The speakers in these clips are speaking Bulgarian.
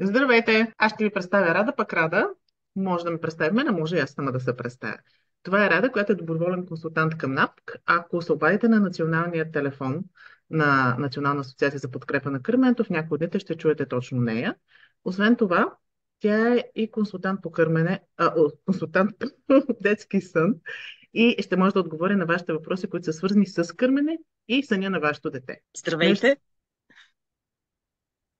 Здравейте! Аз ще ви представя Рада, пък Рада може да ме представи мен, а може и аз сама да се представя. Това е Рада, която е доброволен консултант към НАПК. Ако се обадите на националния телефон на Национална асоциация за подкрепа на кърменето, в някои от дните ще чуете точно нея. Освен това, тя е и консултант по кърмене, консултант по детски сън и ще може да отговори на вашите въпроси, които са свързани с кърмене и съня на вашето дете. Нещо. Здравейте!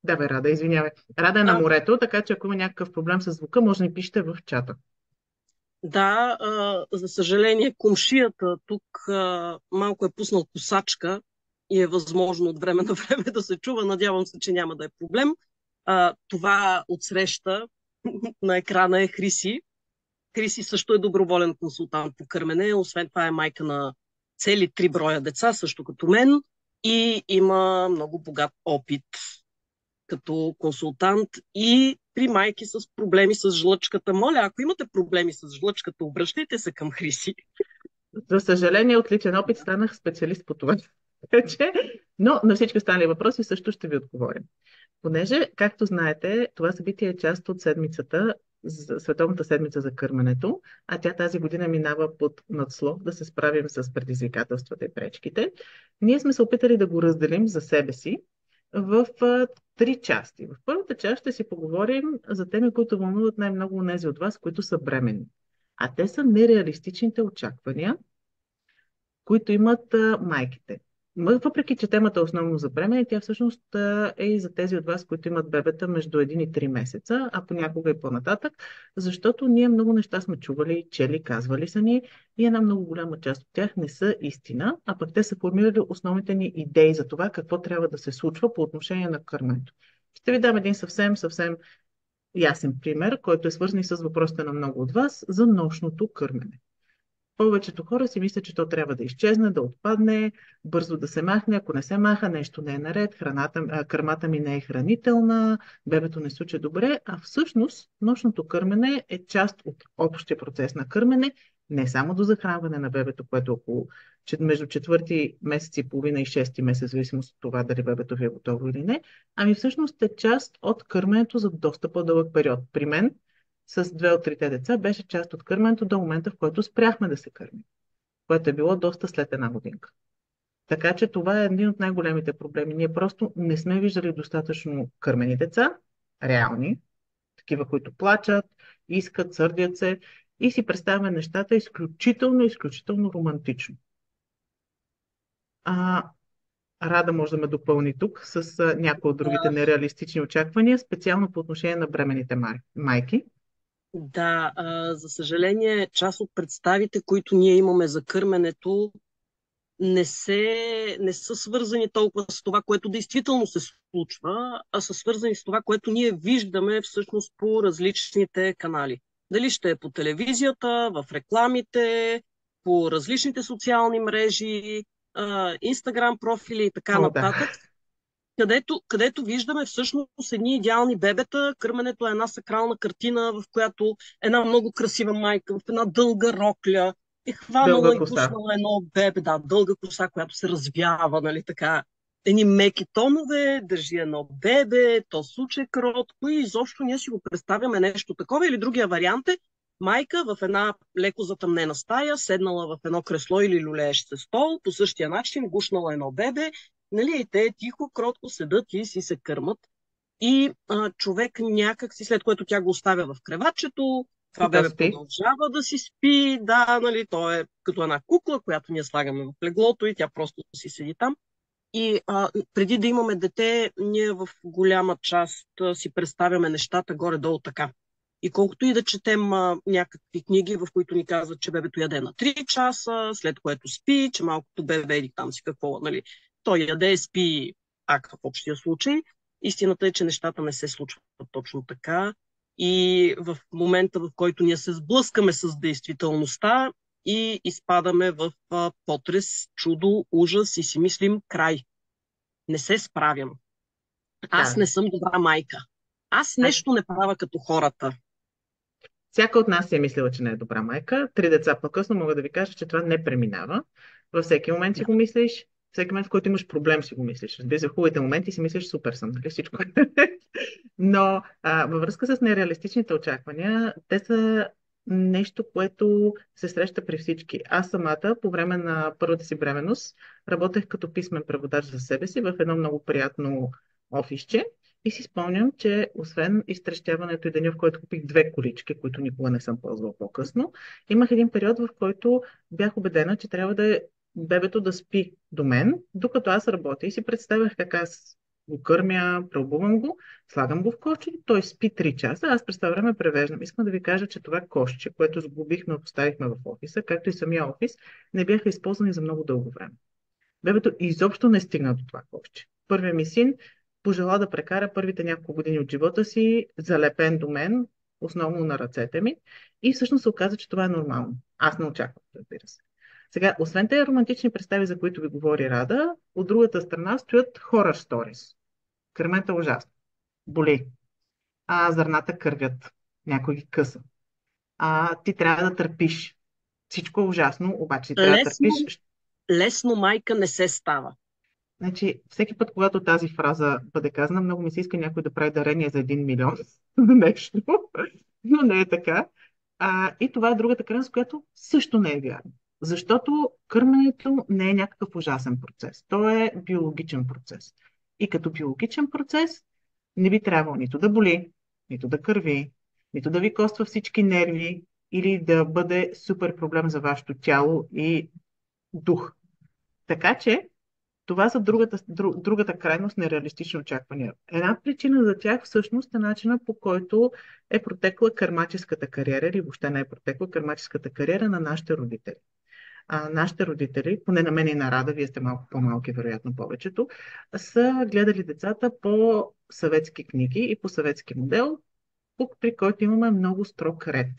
Да, бе, Рада, извинявай. Рада е на А, морето, така че ако има някакъв проблем с звука, може да ни пишете в чата. да, за съжаление, комшията тук малко е пуснал косачка и е възможно от време на време да се чува. Надявам се, че няма да е проблем. Това отсреща на екрана е Хриси. Хриси също е доброволен консултант по кърмене. Освен това е майка на цели 3 броя деца, също като мен. И има много богат опит като консултант и при майки с проблеми с жлъчката. Моля, ако имате проблеми с жлъчката, обръщайте се към Хриси. За съжаление, от личен опит станах специалист по това. Така че, но на всички останали въпроси също ще ви отговорим. Понеже, както знаете, това събитие е част от седмицата, Световната седмица за кърменето, а тя тази година минава под надслов да се справим с предизвикателствата и пречките. Ние сме се опитали да го разделим за себе си в три части. В първата част ще си поговорим за теми, които вълнуват най-много от тези от вас, които са бременни. А те са нереалистичните очаквания, които имат майките. Въпреки, че темата е основно за бременни, тя всъщност е и за тези от вас, които имат бебета между 1 и 3 месеца, а понякога и по-нататък, защото ние много неща сме чували, чели, казвали са ни и една много голяма част от тях не са истина, а пък те са формирали основните ни идеи за това какво трябва да се случва по отношение на кърменето. Ще ви дам един съвсем ясен пример, който е свързан и с въпросите на много от вас за нощното кърмене. Повечето хора си мислят, че то трябва да изчезне, да отпадне, бързо да се махне. Ако не се маха, нещо не е наред, кърмата ми не е хранителна, бебето не суче добре, а всъщност нощното кърмене е част от общия процес на кърмене, не само до захранване на бебето, което е около между четвърти месец и половина и шести месец, в зависимост от това дали бебето ви е готово или не, ами всъщност е част от кърменето за доста по-дълъг период. При мен с две от трите деца беше част от кърменето до момента, в който спряхме да се кърмим, което е било доста след една годинка. Така че това е един от най-големите проблеми. Ние просто не сме виждали достатъчно кърмени деца, реални, такива, които плачат, искат, сърдят се и си представяме нещата изключително романтично. А, Рада може да ме допълни тук с някои от другите нереалистични очаквания, специално по отношение на бременните майки. Да, за съжаление, част от представите, които ние имаме за кърменето, не са свързани толкова с това, което действително се случва, а са свързани с това, което ние виждаме всъщност по различните канали. Дали ще е по телевизията, в рекламите, по различните социални мрежи, инстаграм профили и така О, да. нататък, където виждаме всъщност едни идеални бебета. Кърменето е една сакрална картина, в която една много красива майка в една дълга рокля е Дълга хванала и коса. пуснала едно бебе, да, дълга коса, която се развява, нали така. Едни меки тонове, държи едно бебе, то суче кротко и изобщо ние си го представяме нещо такова. Или другия вариант е майка в една леко затъмнена стая, седнала в едно кресло или люлеещ се стол, по същия начин гушнала едно бебе, нали, и те тихо, кротко седат и си се кърмат. И човек някак си, след което тя го оставя в креватчето, това И то бебе спи. продължава да си спи, да, нали, то е като една кукла, която ние слагаме в леглото и тя просто си седи там. И преди да имаме дете, ние в голяма част си представяме нещата горе-долу така. И колкото и да четем някакви книги, в които ни казват, че бебето яде на 3 часа, след което спи, че малкото бебе еди там си какво, нали, той яде, спи, в общия случай. Истината е, че нещата не се случват точно така. И в момента, в който ние се сблъскаме с действителността и изпадаме в потрес, чудо, ужас и си мислим край. Не се справям. Аз Да. не съм добра майка. Аз А нещо не правя като хората. всяка от нас си е мислила, че не е добра майка. Три деца по-късно мога да ви кажа, че това не преминава. Във всеки момент си Да. го мислиш. Всеки момент, в който имаш проблем, си го мислиш. Разбира се, в хубавите моменти си мислиш, супер съм, нали всичко. Но във връзка с нереалистичните очаквания, те са нещо, което се среща при всички. Аз самата, по време на първата си бременност, работех като писмен преводач за себе си в едно много приятно офисче. И си спомням, че освен изтрещяването и деня, в който купих две колички, които никога не съм ползвала по-късно, имах един период, в който бях убедена, че трябва да е бебето да спи до мен, докато аз работя и си представях как аз го кърмя, преобувам го, слагам го в кошчето, той спи 3 часа, аз през това време превеждам. Искам да ви кажа, че това кошче, което сглобихме, поставихме в офиса, както и самия офис, не бяха използвани за много дълго време. Бебето изобщо не стигна до това кошче. Първият ми син пожела да прекара първите няколко години от живота си залепен до мен, основно на ръцете ми, и всъщност се оказа, че това е нормално. Аз не очаквам, разбира се. Сега, освен тези романтични представи, за които ви говори Рада, от другата страна стоят horror stories. Кърмета е ужасно. Боли. Зърната кървят. Някой ги къса. Ти трябва да търпиш. Всичко е ужасно, обаче ти трябва да Лесно, търпиш. лесно майка не се става. Значи, всеки път, когато тази фраза бъде казана, много ми се иска някой да прави дарение за 1 милион за нещо, но не е така. И това е другата крайност, която също не е вярна. Защото кърменето не е някакъв ужасен процес. То е биологичен процес. И като биологичен процес не би трябвало нито да боли, нито да кърви, нито да ви коства всички нерви или да бъде супер проблем за вашето тяло и дух. Така че това са другата крайност нереалистични очаквания. Една причина за тях всъщност е начина, по който е протекла кърмаческата кариера или въобще не е протекла кърмаческата кариера на нашите родители. Нашите родители, поне на мен и на Рада, вие сте малко по-малки, вероятно повечето, са гледали децата по съветски книги и по съветски модел, при който имаме много строг ред.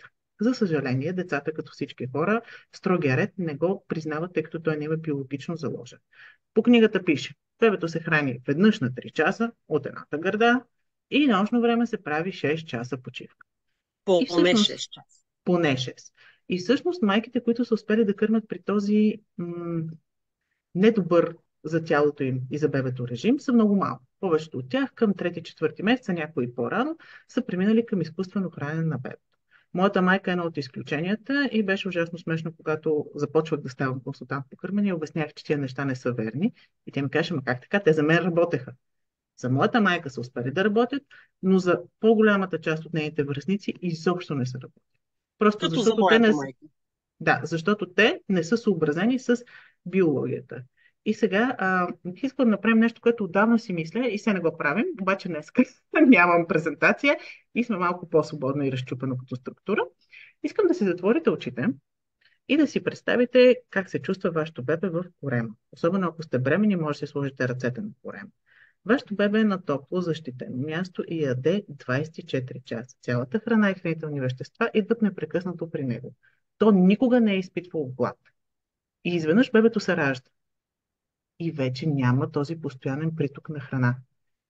За съжаление, децата, като всички хора, строгия ред не го признават, тъй като той не е биологично заложен. По книгата пише, бебето се храни веднъж на 3 часа от едната гърда и на нощно време се прави 6 часа почивка. И Поне всъщност, 6 часа. поне 6. И всъщност майките, които са успели да кърмят при този недобър за тялото им и за бебето режим, са много малко. Повечето от тях към 3-4 месеца, някои по-рано, са преминали към изкуствено хранене на бебето. Моята майка е едно от изключенията и беше ужасно смешно, когато започвах да ставам консултант по кърмене и обяснях, че тия неща не са верни. И тя ми каже, ма как така? Те за мен работеха. За моята майка са успели да работят, но за по-голямата част от нейните връстници изобщо не са работили. Просто Като за защото те моята не, майка. да, защото те не са съобразени с биологията. И сега бих искала да направим нещо, което отдавна си мисля и се не го правим, обаче днес нямам презентация и сме малко по-свободно и разчупено като структура. Искам да си затворите очите и да си представите как се чувства вашето бебе в корема. Особено ако сте бремени, може да си сложите ръцете на корема. Вашето бебе е на топло защитено място и яде 24 часа. Цялата храна и хранителни вещества идват непрекъснато при него. То никога не е изпитвало глад. И изведнъж бебето се ражда. И вече няма този постоянен приток на храна.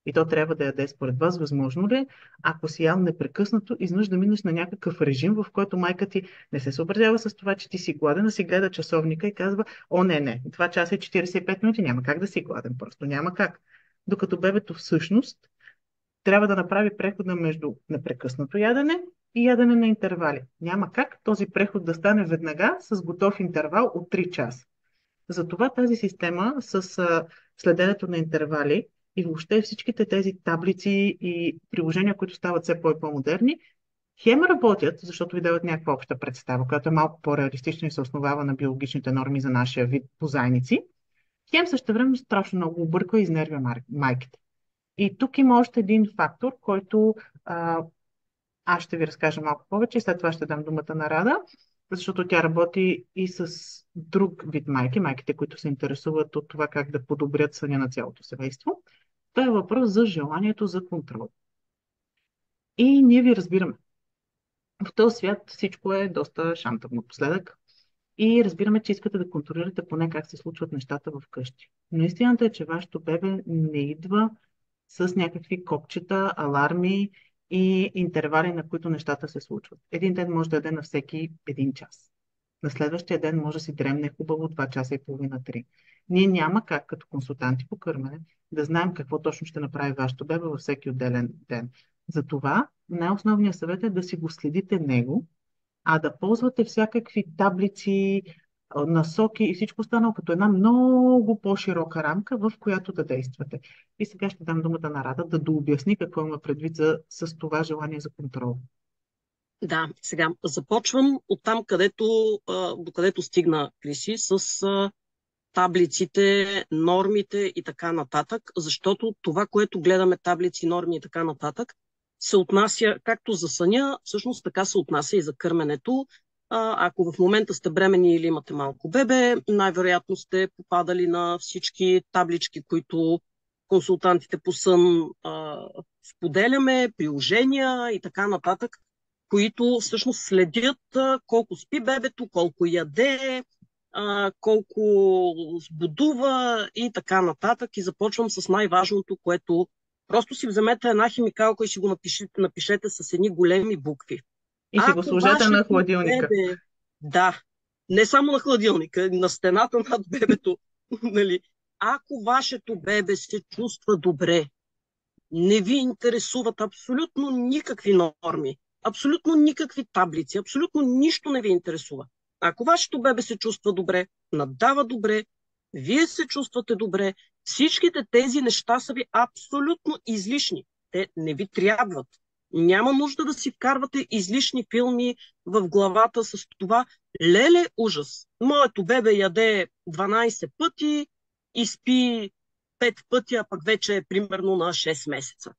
И то трябва да яде според вас. Възможно ли, ако си ял непрекъснато, изведнъж да минеш на някакъв режим, в който майка ти не се съобразява с това, че ти си гладен, а си гледа часовника и казва, о, не, 2 часа и 45 минути, няма как да си гладен, просто няма как. Докато бебето всъщност трябва да направи прехода между непрекъснато ядене и ядене на интервали. Няма как този преход да стане веднага с готов интервал от 3 часа. Затова тази система с следенето на интервали и въобще всичките тези таблици и приложения, които стават все по-модерни, хем работят, защото ви дават някаква обща представа, която е малко по-реалистична и се основава на биологичните норми за нашия вид позайници, хем същевременно страшно много обърква и изнервя майките. И тук има още един фактор, който аз ще ви разкажа малко повече и след това ще дам думата на Рада, защото тя работи и с друг вид майки, майките, които се интересуват от това как да подобрят съня на цялото семейство. Това е въпрос за желанието за контрол. И ние ви разбираме. В този свят всичко е доста шантавно напоследък и разбираме, че искате да контролирате поне как се случват нещата в къщи. Но истината е, че вашето бебе не идва с някакви копчета, аларми и интервали, на които нещата се случват. Един ден може да яде на всеки 1 час. На следващия ден може да си дремне хубаво 2 часа и половина, 3. Ние няма как като консултанти по кърмене да знаем какво точно ще направи вашето бебе във всеки отделен ден. Затова най-основният съвет е да си го следите него, а да ползвате всякакви таблици, насоки и всичко останало като една много по-широка рамка, в която да действате. И сега ще дам думата на Рада да дообясни какво има предвид с това желание за контрол. Да, сега започвам от там, докъдето стигна Криси, с таблиците, нормите и така нататък, защото това, което гледаме, таблици, норми и така нататък, се отнася както за съня, всъщност така се отнася и за кърменето. Ако в момента сте бремени или имате малко бебе, най-вероятно сте попадали на всички таблички, които консултантите по сън споделяме, приложения и така нататък, които всъщност следят колко спи бебето, колко яде, колко сбудува и така нататък. И започвам с най-важното, което просто си вземете една химикалка и си го напишете с едни големи букви. И си го Ако сложете на вашето хладилника. бебе, да, не само на хладилника, на стената над бебето, нали, ако вашето бебе се чувства добре, не ви интересуват абсолютно никакви норми, абсолютно никакви таблици, абсолютно нищо не ви интересува. Ако вашето бебе се чувства добре, наддава добре, вие се чувствате добре, всичките тези неща са ви абсолютно излишни. Те не ви трябват. Няма нужда да си вкарвате излишни филми в главата с това. Леле, ужас! Моето бебе яде 12 пъти и спи 5 пъти, а пък вече е примерно на 6 месеца.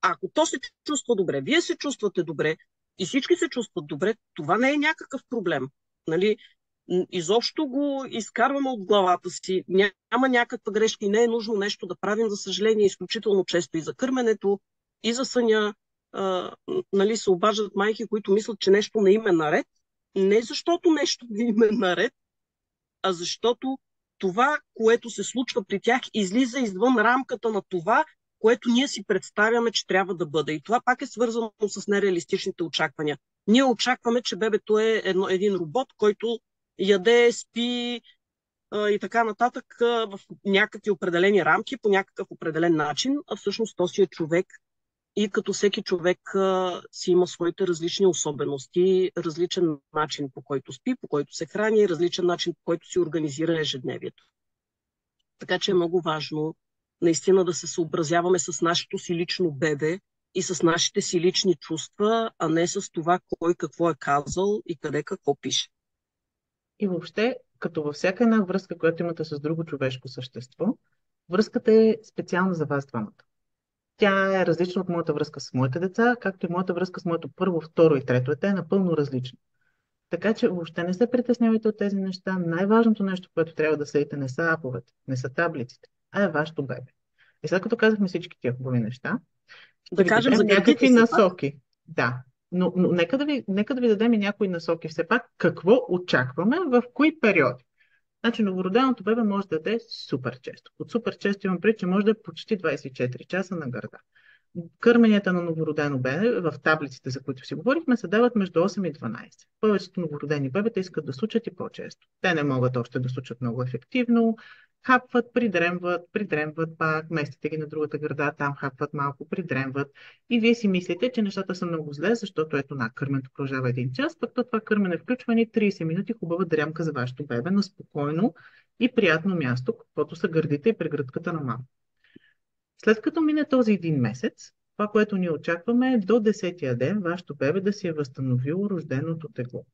Ако то се чувства добре, вие се чувствате добре и всички се чувстват добре, това не е някакъв проблем. Нали? Изобщо го изкарваме от главата си, няма някаква грешка и не е нужно нещо да правим, за съжаление, изключително често и за кърменето, и за съня. Нали, се обаждат майки, които мислят, че нещо не им е наред. Не защото нещо не им е наред, а защото това, което се случва при тях, излиза извън рамката на това, което ние си представяме, че трябва да бъде. И това пак е свързано с нереалистичните очаквания. Ние очакваме, че бебето е един робот, който яде, спи и така нататък в някакви определени рамки, по някакъв определен начин, а всъщност този е човек и като всеки човек си има своите различни особености, различен начин по който спи, по който се храни, различен начин по който си организира ежедневието. Така че е много важно наистина да се съобразяваме с нашето си лично бебе и с нашите си лични чувства, а не с това кой какво е казал и къде какво пише. И въобще, като във всяка една връзка, която имате с друго човешко същество, връзката е специална за вас двамата. Тя е различна от моята връзка с моите деца, както и моята връзка с моето първо, второ и трето дете е напълно различна. Така че въобще не се притеснявайте от тези неща. Най-важното нещо, което трябва да следите, не са аповете, не са таблиците, а е вашето бебе. И след като казахме всички тия хубави неща, ще Да ви кажем дадем за гърдите някакви си, насоки. Да, но нека да ви дадем и някои насоки. Все пак, какво очакваме в кои периоди? Значи, новороденото бебе може да яде супер често. От супер често имам предвид, че може да е почти 24 часа на гърда. Кърменията на новородено бебе в таблиците, за които си говорихме, се дават между 8 и 12. Повечето новородени бебета искат да сучат и по-често. Те не могат още да сучат много ефективно, хапват, придремват пак, местите ги на другата гърда, там хапват малко, придремват. И вие си мислите, че нещата са много зле, защото ето на кърменето продължава 1 час, пък това кърмене включва ни 30 минути хубава дрямка за вашето бебе на спокойно и приятно място, каквото са гърдите и прегръдката на мама. След като мине този 1 месец, това, което ние очакваме е до 10-тия ден вашето бебе да си е възстановило рожденото тегло.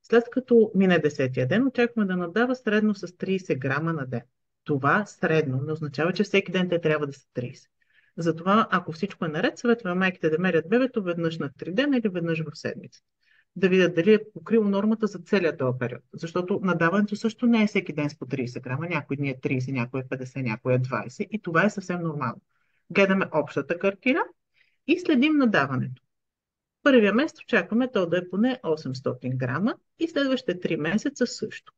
След като мине 10-тия ден, очакваме да надава средно с 30 грама на ден. Това средно не означава, че всеки ден те трябва да са 30. Затова, ако всичко е наред, съветваме майките да мерят бебето веднъж на 3 дена или веднъж в седмица. Да видят дали е покрило нормата за целият този период. Защото надаването също не е всеки ден с по 30 грама. Някой дни е 30, някой е 50, някой е 20 и това е съвсем нормално. Гледаме общата картина и следим надаването. Първия месец очакваме то да е поне 800 грама и следващите 3 месеца също.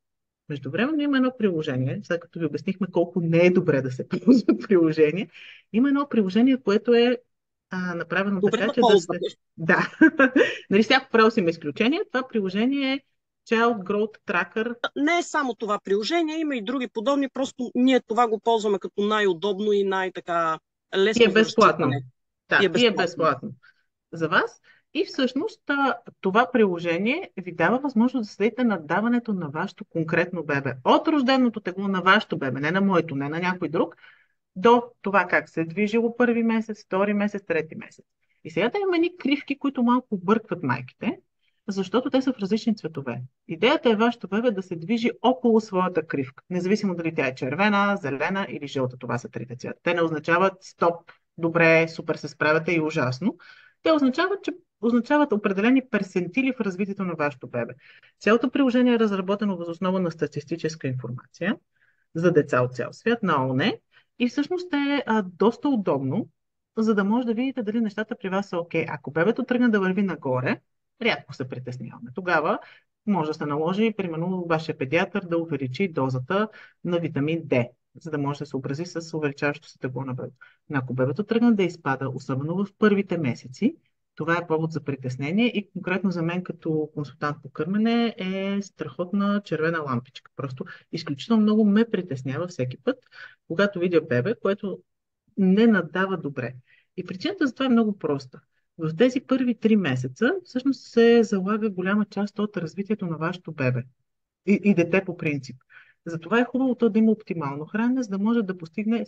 Междувременно има едно приложение, след като ви обяснихме колко не е добре да се ползват приложение, има едно приложение, което е направено Добре така, да че да ползвате. сте... Да, нали всяко право си има изключение. Това приложение е Child Growth Tracker. Не е само това приложение, има и други подобни, просто ние това го ползваме като най-удобно и най-така И е лесно за безплатно. разчитане. И Да, е и е безплатно. безплатно за вас. И всъщност това приложение ви дава възможност да следите наддаването на вашето конкретно бебе. От рожденото тегло на вашето бебе, не на моето, не на някой друг, до това как се е движило първи месец, втори месец, трети месец. И сега да има едни кривки, които малко объркват майките, защото те са в различни цветове. Идеята е вашето бебе да се движи около своята кривка, независимо дали тя е червена, зелена или жълта. Това са трите цвета. Те не означават стоп, добре, супер се справяте и ужасно. Те означават определени персентили в развитието на вашето бебе. Цялото приложение е разработено въз основа на статистическа информация за деца от цял свят на ООН и всъщност е доста удобно, за да може да видите дали нещата при вас са окей. Ако бебето тръгне да върви нагоре, рядко се притесняваме. Тогава може да се наложи, примерно, вашия педиатър да увеличи дозата на витамин D, за да може да се съобрази с увеличаващото се тегло на бебето. Но ако бебето тръгне да изпада, особено в първите месеци, това е повод за притеснение и конкретно за мен като консултант по кърмене е страхотна червена лампичка. Просто изключително много ме притеснява всеки път, когато видя бебе, което не наддава добре. И причината за това е много проста. В тези първи 3 месеца всъщност се залага голяма част от развитието на вашето бебе и дете по принцип. Затова е хубаво то да има оптимално хранене, за да може да постигне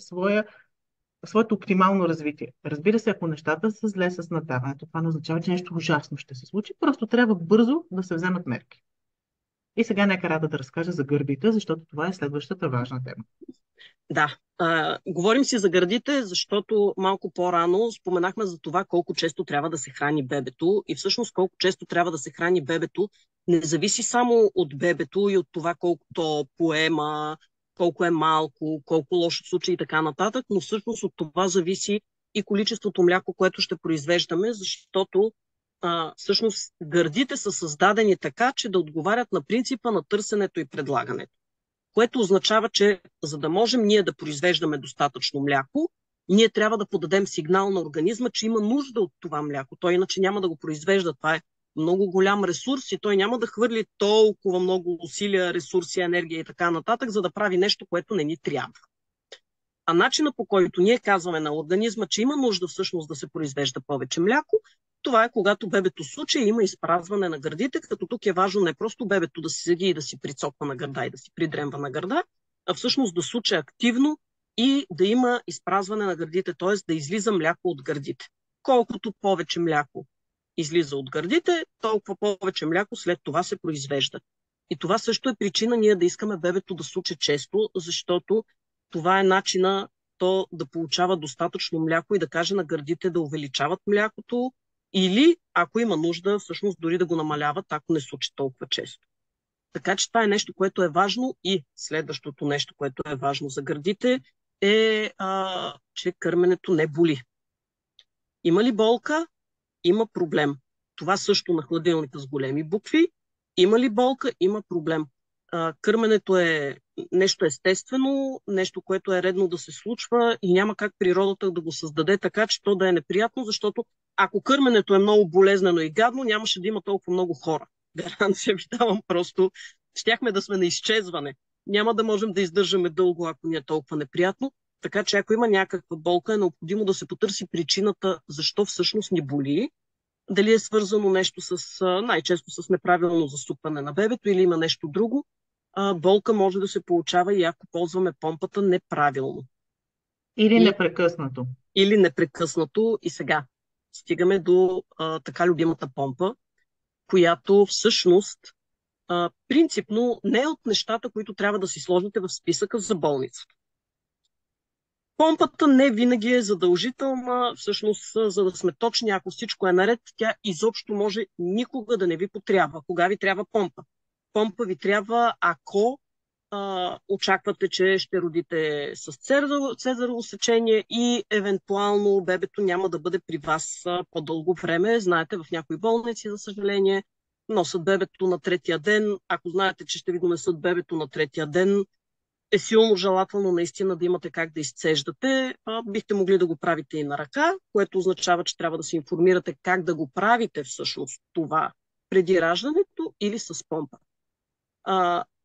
своето оптимално развитие. Разбира се, ако нещата са зле с наддаването, това не означава, че нещо ужасно ще се случи, просто трябва бързо да се вземат мерки. И сега нека Рада да разкаже за гърдите, защото това е следващата важна тема. Да, говорим си за гърдите, защото малко по-рано споменахме за това колко често трябва да се храни бебето и всъщност колко често трябва да се храни бебето не зависи само от бебето и от това колко то поема, колко е малко, колко лошо случай и така нататък, но всъщност от това зависи и количеството мляко, което ще произвеждаме, защото всъщност гърдите са създадени така, че да отговарят на принципа на търсенето и предлагането, което означава, че за да можем ние да произвеждаме достатъчно мляко, ние трябва да подадем сигнал на организма, че има нужда от това мляко. Той иначе няма да го произвежда. Това е много голям ресурс и той няма да хвърли толкова много усилия, ресурси, енергия и така нататък, за да прави нещо, което не ни трябва. А начина, по който ние казваме на организма, че има нужда всъщност да се произвежда повече мляко, това е когато бебето в случай има изпразване на гърдите, като тук е важно не просто бебето да си седи и да си прицоква на гърда и да си придремва на гърда, а всъщност да случи активно и да има изпразване на гърдите, т.е. да излиза мляко от гърдите. Колкото повече мляко излиза от гърдите, толкова повече мляко след това се произвежда. И това също е причина ние да искаме бебето да случи често, защото това е начина то да получава достатъчно мляко и да каже на гърдите да увеличават млякото или, ако има нужда, всъщност дори да го намаляват, ако не случи толкова често. Така че това е нещо, което е важно и следващото нещо, което е важно за гърдите е, че кърменето не боли. Има ли болка? Има проблем. Това също на хладилника с големи букви. Има ли болка? Има проблем. Кърменето е нещо естествено, нещо, което е редно да се случва и няма как природата да го създаде така, че то да е неприятно, защото ако кърменето е много болезнено и гадно, нямаше да има толкова много хора. Гаранция ви давам, просто щяхме да сме на изчезване. Няма да можем да издържаме дълго, ако ни е толкова неприятно. Така че ако има някаква болка, е необходимо да се потърси причината, защо всъщност ни боли. Дали е свързано нещо с, най-често с неправилно засупване на бебето или има нещо друго. Болка може да се получава и ако ползваме помпата неправилно. Или непрекъснато. Или непрекъснато. И сега стигаме до така любимата помпа, която всъщност принципно не е от нещата, които трябва да си сложите в списъка за болницата. Помпата не винаги е задължителна, всъщност, за да сме точни, ако всичко е наред, тя изобщо може никога да не ви потрябва. Кога ви трябва помпа? Помпа ви трябва, ако очаквате, че ще родите с цезарово сечение и евентуално бебето няма да бъде при вас по-дълго време. Знаете, в някои болници, за съжаление, носят бебето на третия ден. Ако знаете, че ще ви донесат бебето на третия ден, е силно желателно наистина да имате как да изцеждате. Бихте могли да го правите и на ръка, което означава, че трябва да се информирате как да го правите всъщност това преди раждането или с помпа.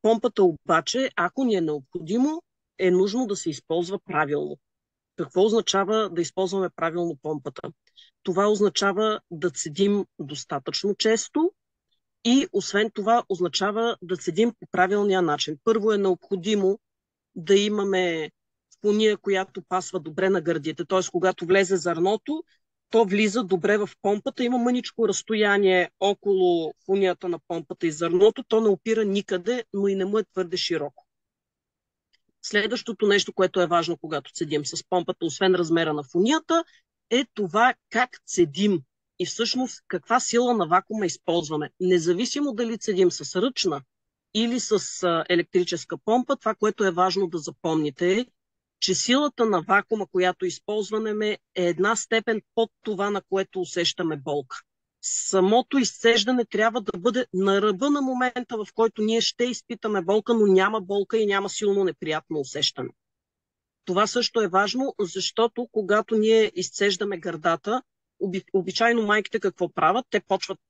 Помпата обаче, ако ни е необходимо, е нужно да се използва правилно. Какво означава да използваме правилно помпата? Това означава да цедим достатъчно често и освен това означава да цедим по правилния начин. Първо е необходимо да имаме фуния, която пасва добре на гърдите. Т.е. когато влезе зърното, то влиза добре в помпата. Има мъничко разстояние около фунията на помпата и зърното. То не опира никъде, но и не му е твърде широко. Следващото нещо, което е важно, когато цедим с помпата, освен размера на фунията, е това как цедим и всъщност каква сила на вакуума използваме. Независимо дали цедим с ръчна или с електрическа помпа, това, което е важно да запомните е, че силата на вакуума, която използваме, е една степен под това, на което усещаме болка. Самото изцеждане трябва да бъде на ръба на момента, в който ние ще изпитаме болка, но няма болка и няма силно неприятно усещане. Това също е важно, защото когато ние изцеждаме гърдата, обичайно майките какво правят? Те почват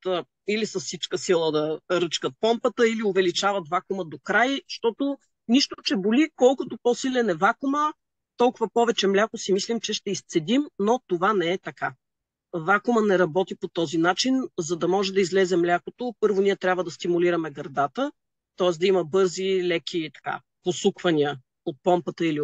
или с всичка сила да ръчкат помпата, или увеличават вакуума до край, защото нищо, че боли, колкото по-силен е вакуума, толкова повече мляко си мислим, че ще изцедим, но това не е така. Вакуума не работи по този начин. За да може да излезе млякото, първо ние трябва да стимулираме гърдата, т.е. да има бързи, леки посуквания от помпата или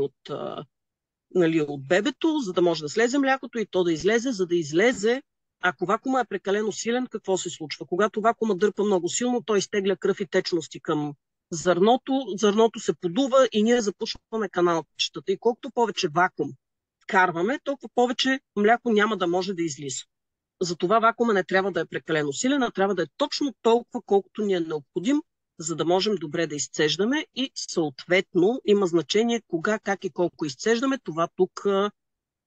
от бебето, за да може да слезе млякото и то да излезе. За да излезе, ако вакуума е прекалено силен, какво се случва? Когато вакуума дърпа много силно, той изтегля кръв и течности към зърното се подува и ние запушваме каналчетата. И колкото повече вакуум вкарваме, толкова повече мляко няма да може да излиза. Затова вакуума не трябва да е прекалено силен, а трябва да е точно толкова, колкото ни е необходим, за да можем добре да изцеждаме и съответно има значение кога, как и колко изцеждаме. Това тук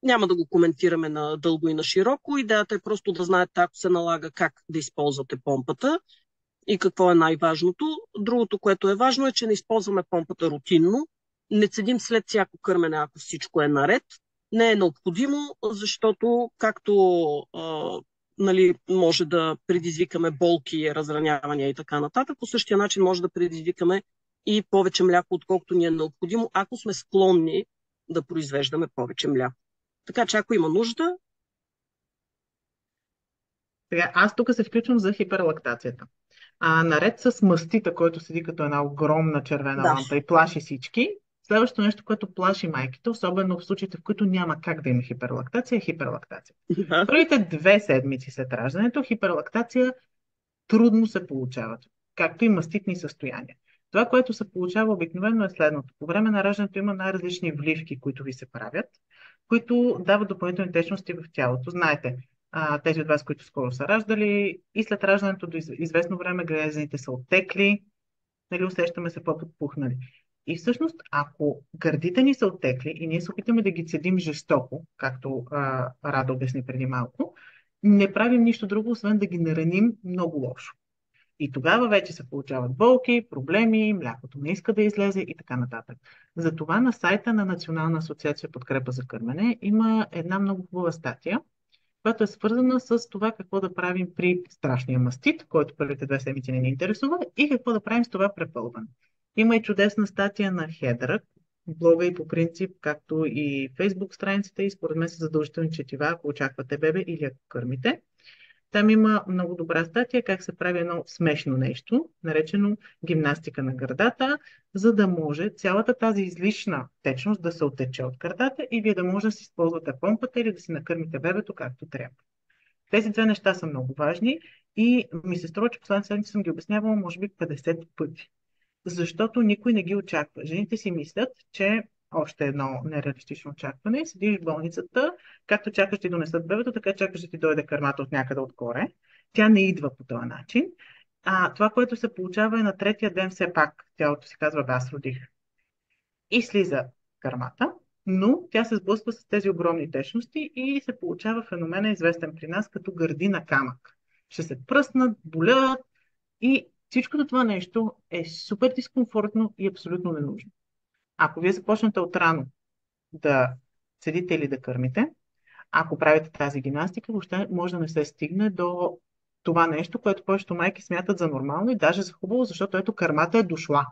няма да го коментираме на дълго и на широко. Идеята е просто да знаете, ако се налага, как да използвате помпата и какво е най-важното. Другото, което е важно, е, че не използваме помпата рутинно. Не цедим след всяко кърмене, ако всичко е наред. Не е необходимо, защото както може да предизвикаме болки, разранявания и така нататък, по същия начин може да предизвикаме и повече мляко, отколкото ни е необходимо, ако сме склонни да произвеждаме повече мляко. Така че ако има нужда... Сега, аз тук се включвам за хиперлактацията. Наред с мастита, който седи като една огромна червена Да. лампа и плаши всички, следващото нещо, което плаши майките, особено в случаите, в които няма как да има хиперлактация, е хиперлактация. Първите 2 седмици след раждането хиперлактация трудно се получават, както и маститни състояния. Това, което се получава обикновено е следното. По време на раждането има най-различни вливки, които ви се правят, които дават допълнителни течности в тялото. Знаете, тези от вас, които скоро са раждали и след раждането до известно време грезените са оттекли, нали, усещаме се по-подпухнали. И всъщност, ако гърдите ни са оттекли и ние се опитаме да ги цедим жестоко, както Рада обясни преди малко, не правим нищо друго, освен да ги нараним много лошо. И тогава вече се получават болки, проблеми, млякото не иска да излезе и така нататък. Затова на сайта на Национална асоциация подкрепа за кърмене има една много хубава статия, която е свързана с това какво да правим при страшния мастит, който първите 2 седмици не ни интересува, и какво да правим с това препълване. Има и чудесна статия на Хедър, блога и по принцип, както и Фейсбук страницата, и според мен са задължителни четива, ако очаквате бебе или ако кърмите. Там има много добра статия как се прави едно смешно нещо, наречено гимнастика на гърдата, за да може цялата тази излишна течност да се оттече от гърдата и вие да може да си използвате помпата или да си накърмите бебето както трябва. Тези 2 неща са много важни и ми се струва, че последната седмица съм ги обяснявала може би 50 пъти. Защото никой не ги очаква. Жените си мислят, че още едно нереалистично очакване. Седиш в болницата, както чакаш ти донесат бебето, така чакаш да ти дойде кърмата от някъде отгоре. Тя не идва по този начин. Това, което се получава е на 3-я ден все пак. Тялото си казва, аз родих. И слиза кърмата, но тя се сблъсква с тези огромни течности и се получава феномена, известен при нас като гърди на камък. Ще се пръснат, болят и всичкото това нещо е супер дискомфортно и абсолютно ненужно. Ако вие започнете отрано да седите или да кърмите, ако правите тази гимнастика, въобще може да не се стигне до това нещо, което повечето майки смятат за нормално и даже за хубаво, защото ето кърмата е дошла.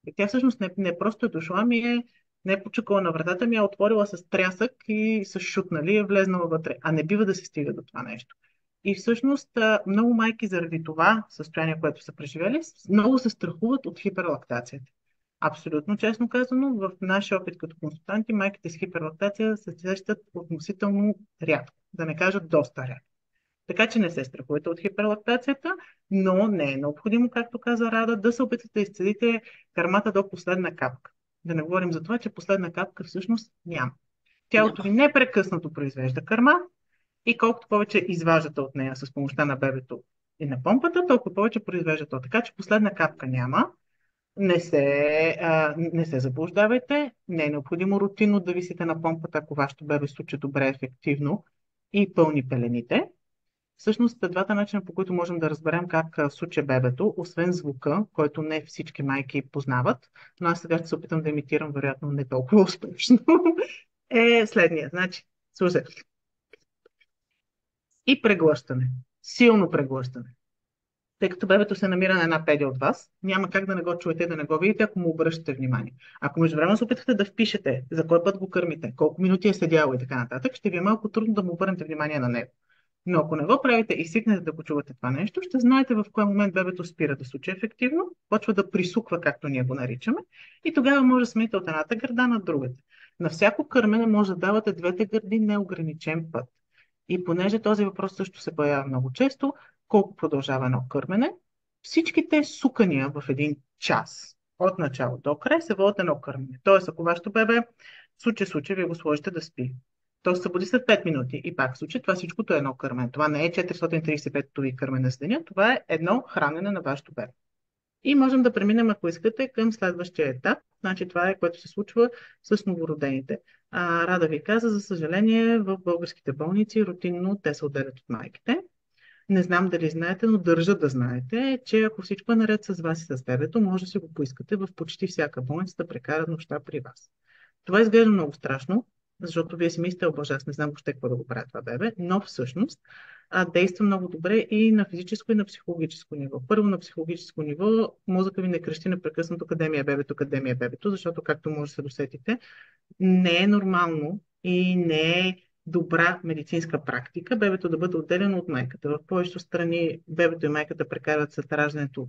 И тя всъщност не просто е дошла, не е почукала на вратата, ми е отворила с трясък и с шут, нали, е влезнала вътре. А не бива да се стига до това нещо. И всъщност много майки заради това състояние, което са преживели, много се страхуват от хиперлактацията. Абсолютно честно казано, в нашия опит като консултанти, майките с хиперлактация се срещат относително рядко, да не кажат доста рядко. Така че не се страхувайте от хиперлактацията, но не е необходимо, както каза Рада, да се опитате да изцедите кърмата до последна капка. Да не говорим за това, че последна капка всъщност няма. Тялото ви Няма. непрекъснато произвежда кърма и колкото повече изваждате от нея с помощта на бебето и на помпата, толкова повече произвежда то. Така че последна капка няма. Не се заблуждавайте. Не е необходимо рутинно да висите на помпата, ако вашето бебе се случи добре, ефективно и пълни пелените. Всъщност, двата начина, по които можем да разберем как суче бебето, освен звука, който не всички майки познават, но аз сега ще се опитам да имитирам, вероятно не толкова успешно, е следния. Значи, слушай, и преглъщане. Силно преглъщане. Тъй като бебето се намира на една педия от вас, няма как да не го чуете, да не го видите, ако му обръщате внимание. Ако междувременно се опитате да впишете за кой път го кърмите, колко минути е седяло и така нататък, ще ви е малко трудно да му обърнете внимание на него. Но ако не го правите и свикнете да го чувате това нещо, ще знаете в кой момент бебето спира да суче ефективно, почва да присуква, както ние го наричаме, и тогава може да смените от едната гърда на другата. На всяко кърмене може да давате двете гърди неограничен път. И понеже този въпрос също се появява много често, колко продължава едно кърмене, всичките сукания в един час от начало до край се водят едно кърмене. Тоест, ако вашето бебе суче, вие го сложите да спи. То се събуди след 5 минути и пак случи, това всичкото е едно кърмене. Това не е 435-тови кърмене с деня, това е едно хранене на вашето бебе. И можем да преминем, ако искате, към следващия етап. Значи това е, което се случва с новородените. Рада ви каза, за съжаление, в българските болници рутинно те се отделят от майките. Не знам дали знаете, но държа да знаете, че ако всичко е наред с вас и с бебето, може да си го поискате в почти всяка болница да прекарат нощта при вас. Това изглежда много страшно, защото вие си мислите, обаче аз не знам въобще какво да го правя това бебе, но всъщност действа много добре и на физическо и на психологическо ниво. Първо на психологическо ниво мозъка ви не крещи непрекъснато къде ми е бебето, защото както може да се досетите, не е нормално и не е добра медицинска практика бебето да бъде отделено от майката. В повечето страни бебето и майката прекарват след раждането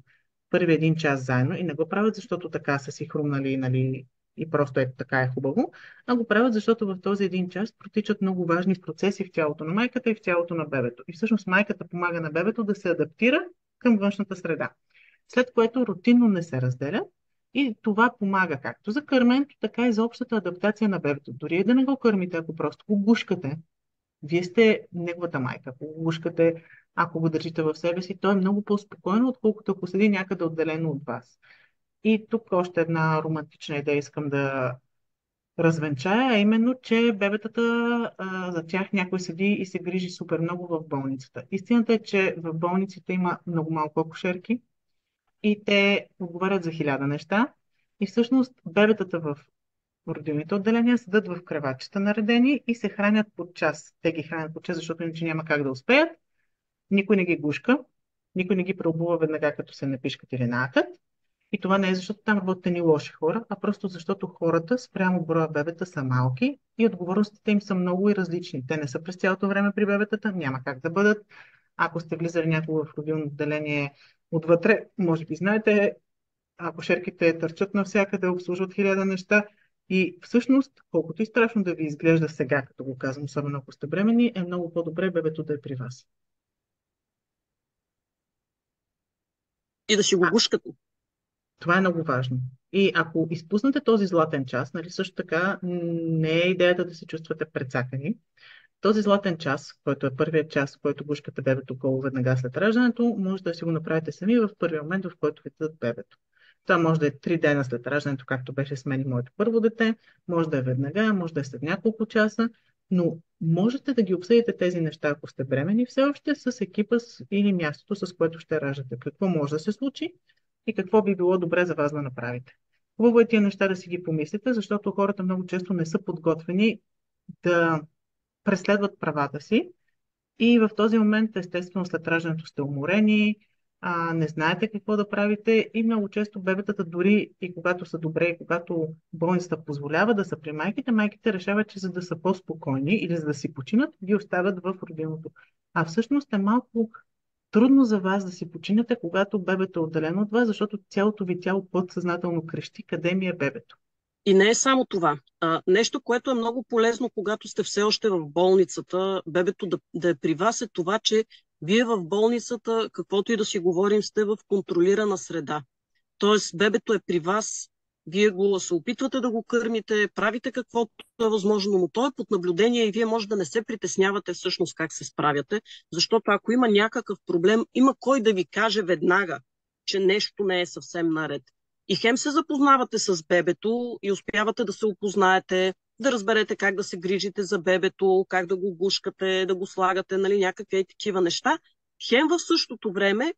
първи един час заедно и не го правят, защото така са си хрумнали, нали, и просто ето така е хубаво, а го правят, защото в този един час протичат много важни процеси в тялото на майката и в тялото на бебето. И всъщност майката помага на бебето да се адаптира към външната среда, след което рутинно не се разделят и това помага както за кърменето, така и за общата адаптация на бебето. Дори и да не го кърмите, ако просто го гушкате, вие сте неговата майка. Ако го гушкате, ако го държите в себе си, то е много по-спокойно, отколкото ако седи някъде отделено от вас. И тук още една романтична идея искам да развенчая, а именно, че бебетата, за тях някой седи и се грижи супер много в болницата. Истината е, че в болниците има много малко акушерки и те отговарят за 1000 неща. И всъщност бебетата в родилните отделения седат в креватчета наредени и се хранят под час. Те ги хранят под час, защото иначе няма как да успеят. Никой не ги гушка, никой не ги преобува веднага, като се напишкат или наакат. И това не е защото там работят ни лоши хора, а просто защото хората спрямо броя бебета са малки и отговорностите им са много и различни. Те не са през цялото време при бебетата, няма как да бъдат. Ако сте влизали някога в родилно отделение отвътре, може би знаете, акушерките търчат навсякъде, обслужват 1000 неща. И всъщност, колкото и страшно да ви изглежда сега, като го казвам, особено ако сте бремени, е много по-добре бебето да е при вас. И да си го А, гушкате. това е много важно. И ако изпуснете този златен час, нали, също така не е идеята да се чувствате прецакани. Този златен час, който е първият час, в който гушкате бебето гол веднага след раждането, може да си го направите сами в първия момент, в който ви дадат бебето. Това може да е 3 дена след раждането, както беше с мен и моето първо дете, може да е веднага, може да е след няколко часа, но можете да ги обсъдите тези неща, ако сте бремени, все още с екипа или мястото, с което ще раждате. Какво може да се случи и какво би било добре за вас да направите. Хубаво е тия неща да си ги помислите, защото хората много често не са подготвени да преследват правата си И в този момент, естествено, след раждането сте уморени, не знаете какво да правите и много често бебетата, дори и когато са добре, и когато болницата позволява да са при майките, майките решават, че за да са по-спокойни или за да си починат, ги оставят в родилното. А всъщност е малко трудно за вас да си починете, когато бебето е отделено от вас, защото цялото ви тяло подсъзнателно крещи, къде ми е бебето. И не е само това. Нещо, което е много полезно, когато сте все още в болницата, бебето да е при вас, е това, че вие в болницата, каквото и да си говорим, сте в контролирана среда. Тоест, бебето е при вас, вие се опитвате да го кърмите, правите каквото е възможно, но то е под наблюдение и вие може да не се притеснявате всъщност как се справяте, защото ако има някакъв проблем, има кой да ви каже веднага, че нещо не е съвсем наред. И хем се запознавате с бебето и успявате да се опознаете, да разберете как да се грижите за бебето, как да го гушкате, да го слагате, нали, някакви такива неща. Хем в същото време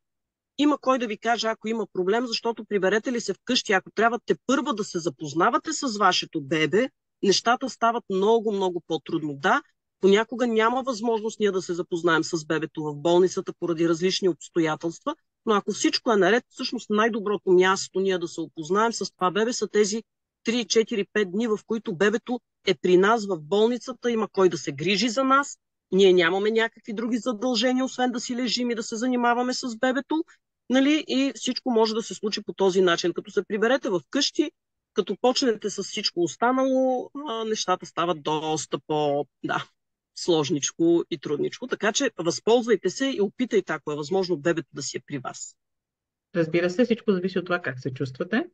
има кой да ви каже, ако има проблем, защото приберете ли се вкъщи, ако трябва те първа да се запознавате с вашето бебе, нещата стават много, много по-трудно. Да, понякога няма възможност ние да се запознаем с бебето в болницата поради различни обстоятелства, но ако всичко е наред, всъщност най-доброто място ние да се опознаем с това бебе са тези 3, 4, 5 дни, в които бебето е при нас в болницата, има кой да се грижи за нас, ние нямаме някакви други задължения, освен да си лежим и да се занимаваме с бебето, нали? И всичко може да се случи по този начин. Като се приберете в къщи, като почнете с всичко останало, нещата стават доста да, сложничко и трудничко. Така че възползвайте се и опитайте, ако е възможно, бебето да си е при вас. Разбира се, всичко зависи от това как се чувствате.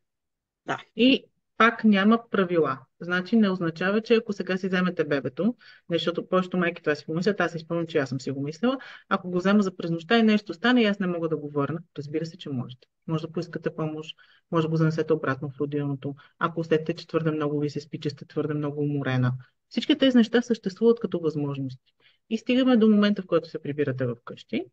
Да. И пак няма правила. Значи не означава, че ако сега си вземете бебето, защото повечето майки това си помислят, аз си спомням, че аз съм си го мислила, ако го взема за през нощта и нещо стане и аз не мога да го върна, разбира се, че можете. Може да поискате помощ, може да го занесете обратно в родилното. Ако усетите, че твърде много ви се спи, че сте твърде много уморена. Всички тези неща съществуват като възможности. И стигаме до момента, в който се прибирате в къщи.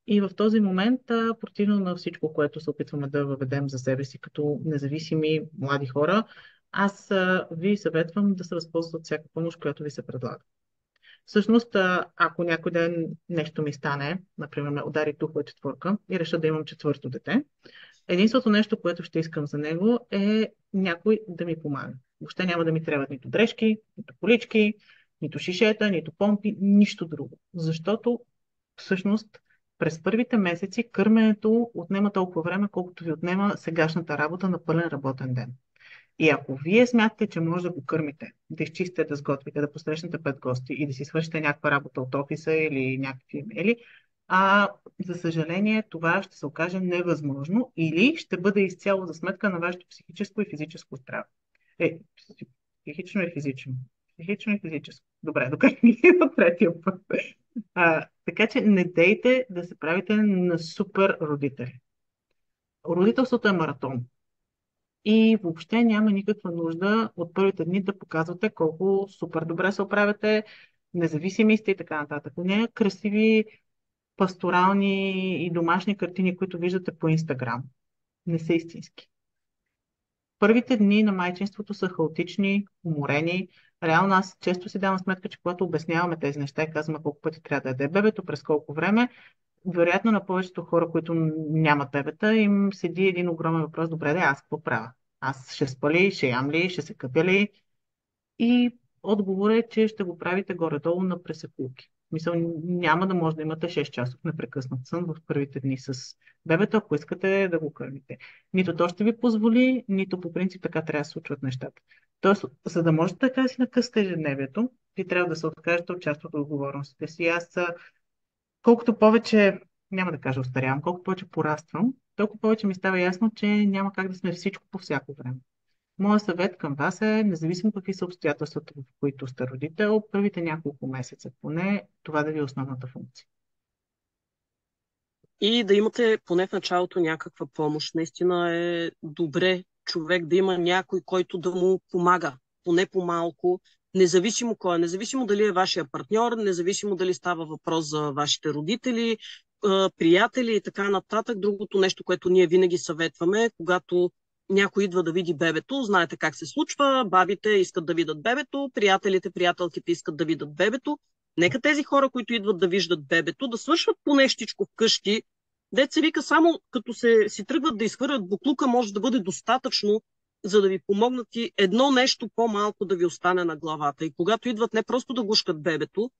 И в този момент, противно на всичко, което се опитваме да въведем за себе си като независими млади хора, аз ви съветвам да се възползвате от всяка помощ, която ви се предлага. Всъщност, ако някой ден нещо ми стане, например ме удари тухла четвърка и реша да имам четвърто дете, единственото нещо, което ще искам за него е някой да ми помага. Въобще няма да ми трябват нито дрежки, нито колички, нито шишета, нито помпи, нищо друго. Защото всъщност през първите месеци кърменето отнема толкова време, колкото ви отнема сегашната работа на пълен работен ден. И ако вие смятате, че може да го кърмите, да изчистите, да сготвите, да посрещнете 5 гости и да си свършите някаква работа от офиса или някакви имейли, за съжаление това ще се окаже невъзможно или ще бъде изцяло за сметка на вашето психическо и физическо здраве. Психично и физично. Психично и физическо. Добре, докато ми на третия път. Така че не дейте да се правите на супер родители. Родителството е маратон. И въобще няма никаква нужда от първите дни да показвате колко супер добре се оправяте, независими сте и така нататък. Не е красиви пасторални и домашни картини, които виждате по Инстаграм. Не са истински. Първите дни на майчинството са хаотични, уморени. Реално аз често си давам сметка, че когато обясняваме тези неща и казваме колко пъти трябва да яде бебето, през колко време, вероятно на повечето хора, които нямат бебета, им седи един огромен въпрос: добре, да, аз какво правя? Аз ще спа ли, ще ям ли, ще се къпя ли? И отговорът е, че ще го правите горе-долу на пресекулки. Мисъл, няма да може да имате 6 часов непрекъснат сън в първите дни с бебето, ако искате да го кърмите. Нито то ще ви позволи, нито по принцип така трябва да се случват нещата. Тоест, за да можете така да си накъсате ежедневието, ви трябва да се откажете от част от отговорностите си. Аз колкото повече, няма да кажа остарявам, колкото повече пораствам, толкова повече ми става ясно, че няма как да сме всичко по всяко време. Моят съвет към вас е, независимо какви са обстоятелствата, в които сте родител, първите няколко месеца поне, това да ви е основната функция. И да имате поне в началото някаква помощ. Наистина е добре човек да има някой, който да му помага, поне по-малко, независимо кой е, независимо дали е вашия партньор, независимо дали става въпрос за вашите родители, приятели и така нататък. Другото нещо, което ние винаги съветваме, когато някой идва да види бебето, знаете как се случва, бабите искат да видят бебето, приятелите, приятелките искат да видят бебето. Нека тези хора, които идват да виждат бебето, да свършват по нещичко вкъщи. Деца вика, само като си тръгват да изхвърлят буклука, може да бъде достатъчно, за да ви помогнат и едно нещо по-малко да ви остане на главата. И когато идват не просто да гушкат бебето,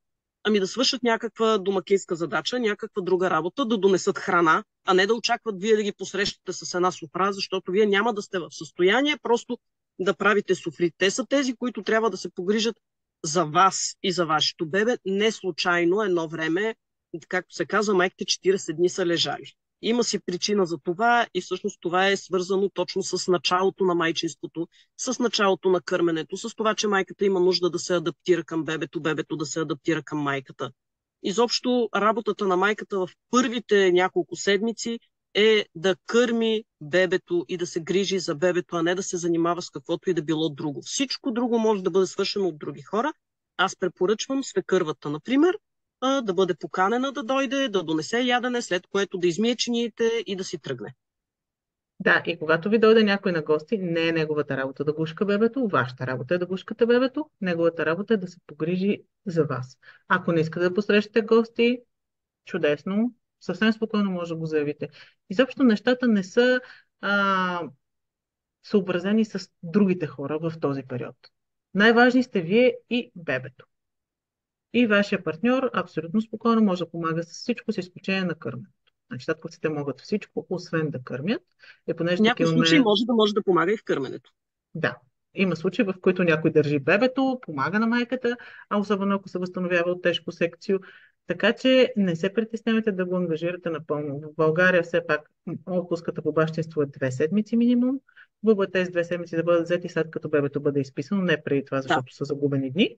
ами да свършат някаква домакинска задача, някаква друга работа, да донесат храна, а не да очакват вие да ги посрещате с една суфра, защото вие няма да сте в състояние просто да правите суфри. Те са тези, които трябва да се погрижат за вас и за вашето бебе. Не случайно едно време, както се казва, майките 40 дни са лежали. Има си причина за това и всъщност това е свързано точно с началото на майчинството, с началото на кърменето, с това, че майката има нужда да се адаптира към бебето, бебето да се адаптира към майката. Изобщо работата на майката в първите няколко седмици е да кърми бебето и да се грижи за бебето, а не да се занимава с каквото и да било друго. Всичко друго може да бъде свършено от други хора. Аз препоръчвам свекървата, например, да бъде поканена да дойде, да донесе ядене, след което да измие чиниите и да си тръгне. Да, и когато ви дойде някой на гости, не е неговата работа да гушка бебето, вашата работа е да гушкате бебето, неговата работа е да се погрижи за вас. Ако не искате да посрещате гости, чудесно, съвсем спокойно може да го заявите. Изобщо нещата не са съобразени с другите хора в този период. Най-важни сте вие и бебето. И вашия партньор абсолютно спокойно може да помага с всичко, с изключение на кърменето. Значи, татковците могат всичко, освен да кърмят. И В понеже тук някои случаи имаме... може да помага и в кърменето. Да, има случаи, в които някой държи бебето, помага на майката, а особено ако се възстановява от тежко секцио. Така че не се притеснявайте да го ангажирате напълно. В България все пак отпуската по бащинство е 2 седмици минимум. Хубаво е тези 2 седмици да бъдат взети след като бебето бъде изписано, не преди това, Да. защото са загубени дни.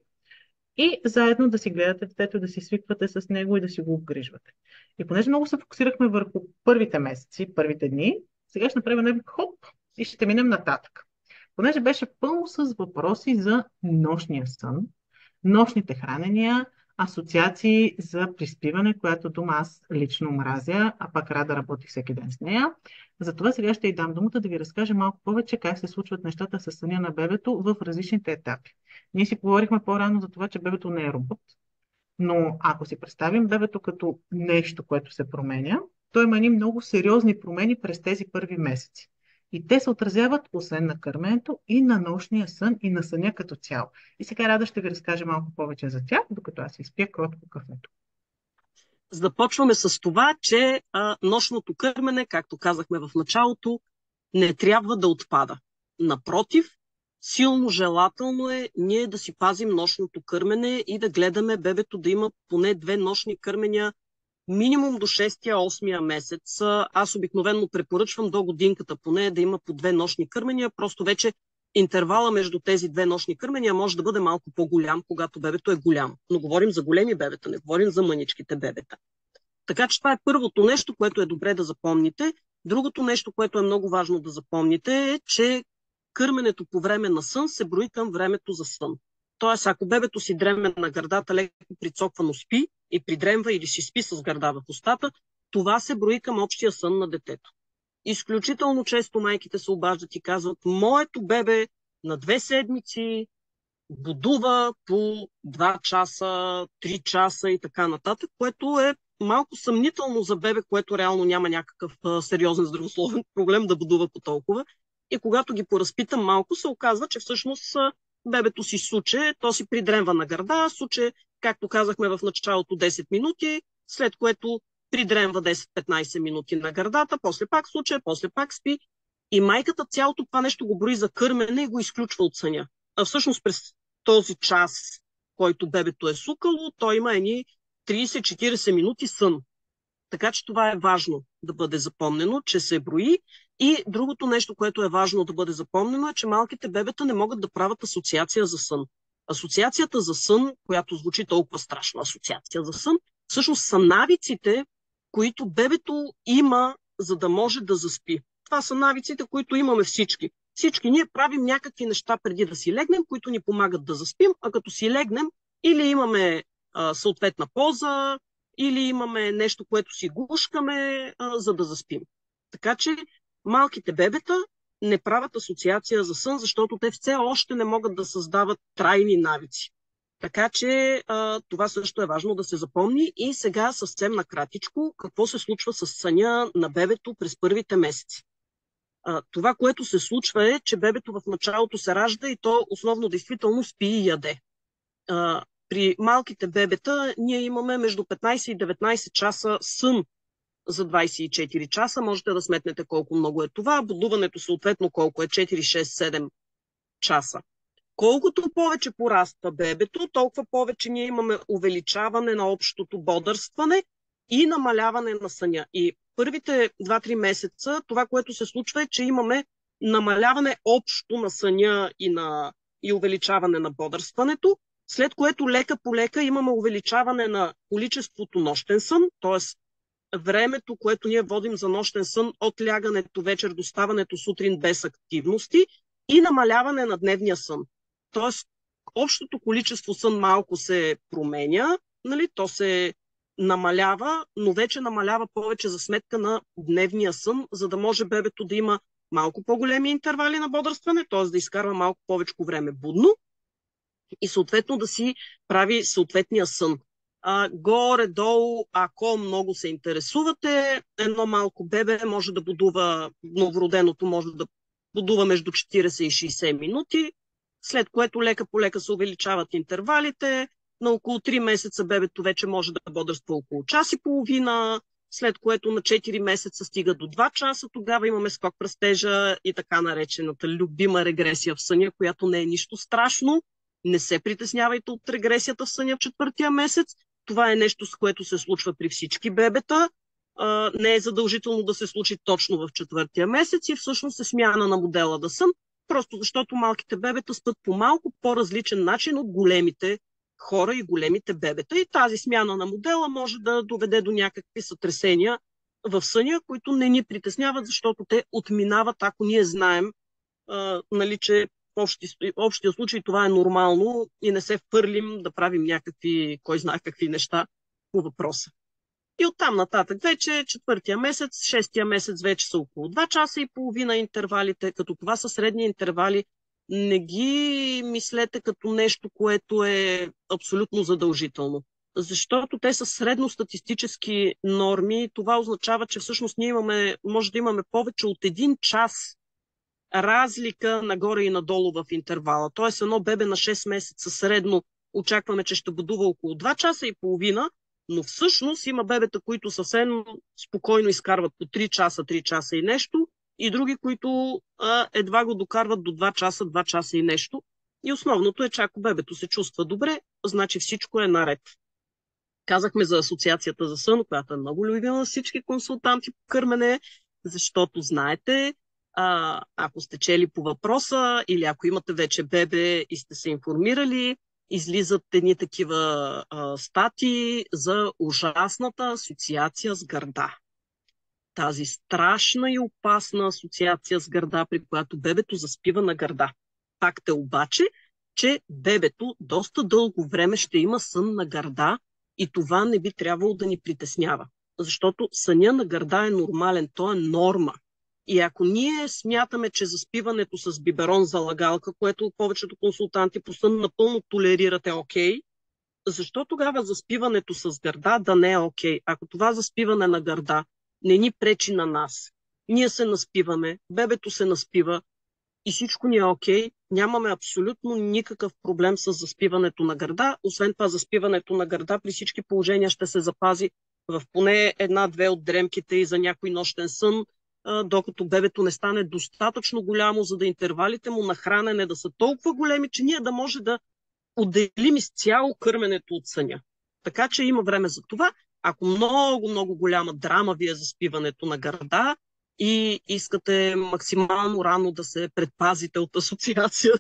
И заедно да си гледате детето, да си свиквате с него и да си го обгрижвате. И понеже много се фокусирахме върху първите месеци, първите дни, сега ще направим един хоп и ще минем нататък. Понеже беше пълно с въпроси за нощния сън, нощните хранения, асоциации за приспиване, която дума аз лично мразя, а пак рада работи всеки ден с нея. Затова сега ще й дам думата да ви разкаже малко повече как се случват нещата с съня на бебето в различните етапи. Ние си говорихме по-рано за това, че бебето не е робот, но ако си представим бебето като нещо, което се променя, то има едни много сериозни промени през тези първи месеци. И те се отразяват, освен на кърменето, и на нощния сън, и на съня като цяло. И сега Рада ще ви разкаже малко повече за тях, докато аз изпия кротко кафето. Започваме с това, че нощното кърмене, както казахме в началото, не трябва да отпада. Напротив, силно желателно е ние да си пазим нощното кърмене и да гледаме бебето да има поне 2 нощни кърмения минимум до 6-8 месец. Аз обикновено препоръчвам до годинката поне да има по 2 нощни кърмения, просто вече интервала между тези 2 нощни кърмения може да бъде малко по-голям, когато бебето е голямо. Но говорим за големи бебета, не говорим за мъничките бебета. Така че това е първото нещо, което е добре да запомните. Другото нещо, което е много важно да запомните е, че кърменето по време на сън се брои към времето за сън. Тоест, ако бебето си дреме на гърдата, леко прицоквано спи и придремва или си спи с гърда в устата, това се брои към общия сън на детето. Изключително често майките се обаждат и казват: моето бебе на 2 седмици будува по 2 часа, 3 часа и така нататък, което е малко съмнително за бебе, което реално няма някакъв сериозен здравословен проблем да будува по толкова. И когато ги поразпитам малко, се оказва, че всъщност бебето си суче, то си придремва на гърда, суче, както казахме в началото, 10 минути, след което придремва 10-15 минути на гърдата, после пак суче, после пак спи. И майката цялото това нещо го брои за кърмене и го изключва от съня. А всъщност през този час, който бебето е сукало, той има едни 30-40 минути сън. Така че това е важно да бъде запомнено, че се брои. И другото нещо, което е важно да бъде запомнено, е, че малките бебета не могат да правят асоциация за сън. Асоциацията за сън, която звучи толкова страшно, асоциация за сън, всъщност са навиците, които бебето има, за да може да заспи. Това са навиците, които имаме всички. Всички ние правим някакви неща преди да си легнем, които ни помагат да заспим, а като си легнем или имаме съответна поза, или имаме нещо, което си гушкаме, за да заспим. Така че малките бебета не правят асоциация за сън, защото те все още не могат да създават трайни навици. Така че това също е важно да се запомни. И сега съвсем накратичко, какво се случва с съня на бебето през първите месеци. Това, което се случва е, че бебето в началото се ражда и то основно действително спи и яде. При малките бебета ние имаме между 15 и 19 часа сън за 24 часа. Можете да сметнете колко много е това. Будуването съответно колко е 4, 6, 7 часа. Колкото повече пораства бебето, толкова повече ние имаме увеличаване на общото бодърстване и намаляване на съня. И първите 2-3 месеца това, което се случва е, че имаме намаляване общо на съня и увеличаване на бодърстването, след което лека по лека имаме увеличаване на количеството нощен сън, т.е. времето, което ние водим за нощен сън от лягането вечер до ставането сутрин без активности и намаляване на дневния сън. Тоест, общото количество сън малко се променя, нали? То се намалява, но вече намалява повече за сметка на дневния сън, за да може бебето да има малко по-големи интервали на бодрстване, т.е. да изкарва малко повече време будно и съответно да си прави съответния сън. Горе-долу, ако много се интересувате, едно малко бебе може да будува, новороденото може да будува между 40 и 60 минути, след което лека по лека се увеличават интервалите. На около 3 месеца бебето вече може да бодрства около час и половина, след което на 4 месеца стига до 2 часа, тогава имаме скок в растежа и така наречената любима регресия в съня, която не е нищо страшно. Не се притеснявайте от регресията в съня в 4-тия месец. Това е нещо, с което се случва при всички бебета. Не е задължително да се случи точно в 4-тия месец и всъщност е смяна на модела да сън, просто защото малките бебета спят по малко по-различен начин от големите хора и големите бебета. И тази смяна на модела може да доведе до някакви сътресения в съня, които не ни притесняват, защото те отминават, ако ние знаем, нали, че в общия случай това е нормално и не се впърлим да правим някакви, кой знае какви неща по въпроса. И оттам нататък вече 4-тия месец, 6-тия месец вече са около 2 часа и половина интервалите, като това са средни интервали. Не ги мислете като нещо, което е абсолютно задължително. Защото те са средностатистически норми. Това означава, че всъщност ние може да имаме повече от 1 час разлика нагоре и надолу в интервала. Тоест едно бебе на 6 месеца средно очакваме, че ще будува около 2 часа и половина, но всъщност има бебета, които съвсем спокойно изкарват по 3 часа и нещо, и други, които едва го докарват до 2 часа и нещо. И основното е, че ако бебето се чувства добре, значи всичко е наред. Казахме за Асоциацията за сън, която е много любима на всички консултанти по кърмене, защото знаете, ако сте чели по въпроса или ако имате вече бебе и сте се информирали, излизат едни такива статии за ужасната асоциация с гърда. Тази страшна и опасна асоциация с гърда, при която бебето заспива на гърда. Факт е обаче, че бебето доста дълго време ще има сън на гърда и това не би трябвало да ни притеснява. Защото съня на гърда е нормален, то е норма. И ако ние смятаме, че заспиването с биберон за лагалка, което повечето консултанти по сън напълно толерират, е окей, защо тогава заспиването с гърда да не е окей? Ако това заспиване на гърда не ни пречи на нас, ние се наспиваме, бебето се наспива и всичко ни е окей, нямаме абсолютно никакъв проблем с заспиването на гърда. Освен това, заспиването на гърда при всички положения ще се запази в поне 1-2 от дремките и за някой нощен сън, докато бебето не стане достатъчно голямо, за да интервалите му на хранене да са толкова големи, че ние да може да отделим изцяло кърменето от съня. Така че има време за това. Ако много голяма драма ви е заспиването на гърда и искате максимално рано да се предпазите от асоциация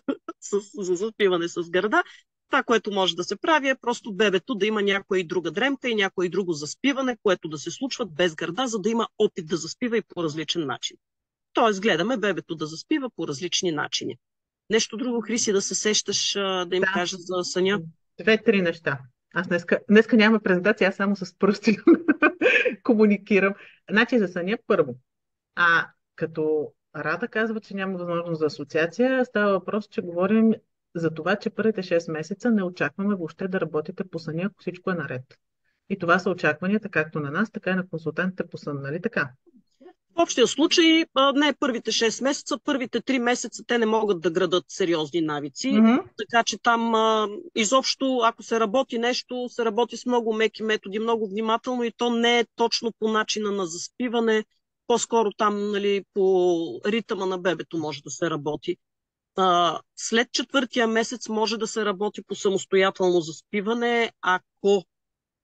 за заспиване с гърда, това, което може да се прави, е просто бебето да има някоя и друга дремка и някое и друго заспиване, което да се случва без гърда, за да има опит да заспива и по различен начин. Тоест гледаме бебето да заспива по различни начини. Нещо друго, Хриси, да се сещаш да им кажа за съня? 2-3 неща. Аз днеска няма презентация, аз само с пръсти комуникирам. Значи за съня първо. Като Рада казва, че няма възможност за асоциация, става въпрос, че говорим за това, че първите 6 месеца не очакваме въобще да работите по съня, ако всичко е наред. И това са очакванията както на нас, така и на консултантите по сън, нали така? В общия случай, не първите 6 месеца, първите 3 месеца те не могат да градат сериозни навици. Мгм. Така че там изобщо, ако се работи нещо, се работи с много меки методи, много внимателно и то не е точно по начина на заспиване. По-скоро там, нали, по ритъма на бебето може да се работи. След четвъртия месец може да се работи по самостоятелно заспиване, ако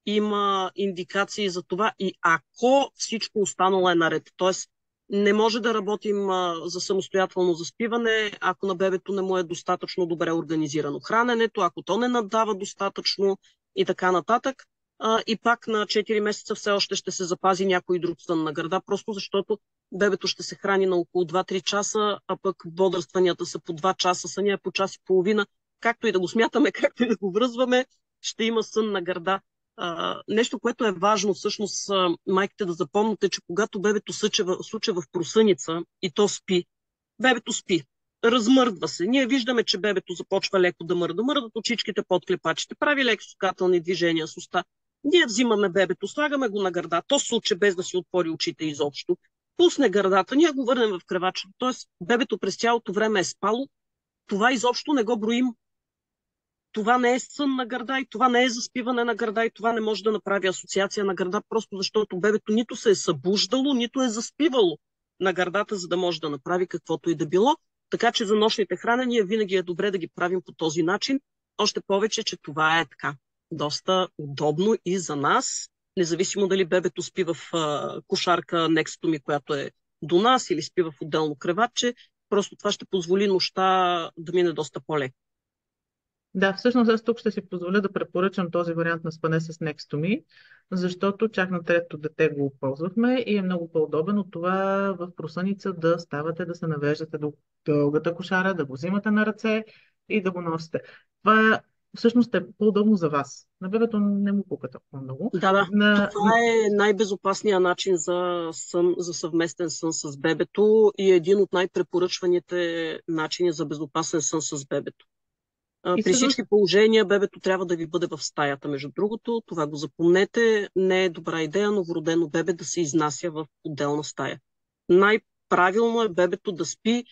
има индикации за това и ако всичко останало е наред. Тоест, не може да работим за самостоятелно заспиване, ако на бебето не му е достатъчно добре организирано храненето, ако то не наддава достатъчно и така нататък. И пак на 4 месеца все още ще се запази някой друг сън на гърда, просто защото бебето ще се храни на около 2-3 часа, а пък бодрстванията са по 2 часа, съня е по час и половина. Както и да го смятаме, както и да го връзваме, ще има сън на гърда. Нещо, което е важно всъщност майките да запомните, че когато бебето суче в просъница и то спи, бебето спи, размърдва се. Ние виждаме, че бебето започва леко да мърда. Мърдат очичките под клепачите, прави леки сукателни движения с уста. Ние взимаме бебето, слагаме го на гърда, то суче без да си отвори очите изобщо, пусне гърдата, ние го върнем в кревачето. Тоест, бебето през цялото време е спало. Това изобщо не го броим. Това не е сън на гърда и това не е заспиване на гърда и това не може да направи асоциация на гърда, просто защото бебето нито се е събуждало, нито е заспивало на гърдата, за да може да направи каквото и да било. Така че за нощните хранения винаги е добре да ги правим по този начин. Още повече, че това е така доста удобно и за нас, независимо дали бебето спи в кошарка next to me, която е до нас, или спи в отделно креватче, просто това ще позволи нощта да мине доста по-леко. Да, всъщност аз тук ще си позволя да препоръчам този вариант на спане с Next to Me, защото чак на трето дете го ползвахме и е много по-удобен от това в просъница да ставате, да се навеждате до дългата кошара, да го взимате на ръце и да го носите. Това всъщност е по-удобно за вас. На бебето не му пука толкова много. Да, да. На... Това е най-безопасният начин за съвместен сън с бебето и един от най-препоръчваните начини за безопасен сън с бебето. И При всъщност всички положения бебето трябва да ви бъде в стаята. Между другото, това го запомнете. Не е добра идея новородено бебе да се изнася в отделна стая. Най-правилно е бебето да спи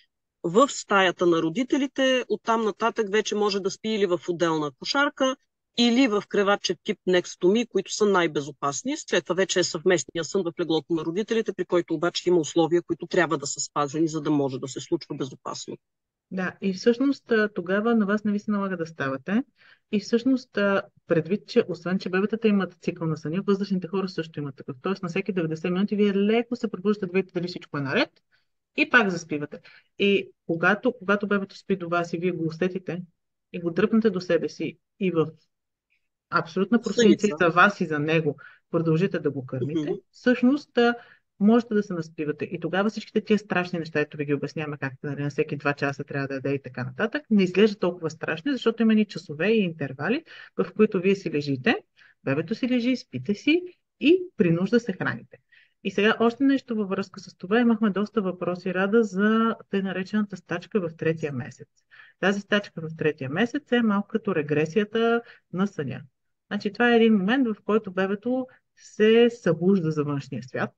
в стаята на родителите. Оттам нататък вече може да спи или в отделна кошарка, или в креватче тип Next to Me, които са най-безопасни. След това вече е съвместния сън в леглото на родителите, при който обаче има условия, които трябва да са спазени, за да може да се случва безопасно. да, и всъщност тогава на вас не ви се налага да ставате. И всъщност предвид, че освен, че бебетата имат цикъл на съня, възрастните хора също имат такъв. Тоест на всеки 90 минути вие леко се пробуждате да видите дали всичко е наред и пак заспивате. И когато бебето спи до вас и вие го усетите и го дръпнете до себе си и в абсолютна просъница и Съница. за вас и за него продължите да го кърмите, всъщност можете да се наспивате. И тогава всичките тия страшни неща, ето ви ги обясняваме как нали, на всеки 2 часа трябва да яде и така нататък, не изглежда толкова страшни, защото има ни часове и интервали, в които вие си лежите, бебето си лежи, спите си и при нужда се храните. И сега още нещо във връзка с това. Имахме доста въпроси, Рада, за тъй наречената стачка в третия месец. Тази стачка в третия месец е малко като регресията на съня. Значи, това е един момент, в който бебето се събужда за външния свят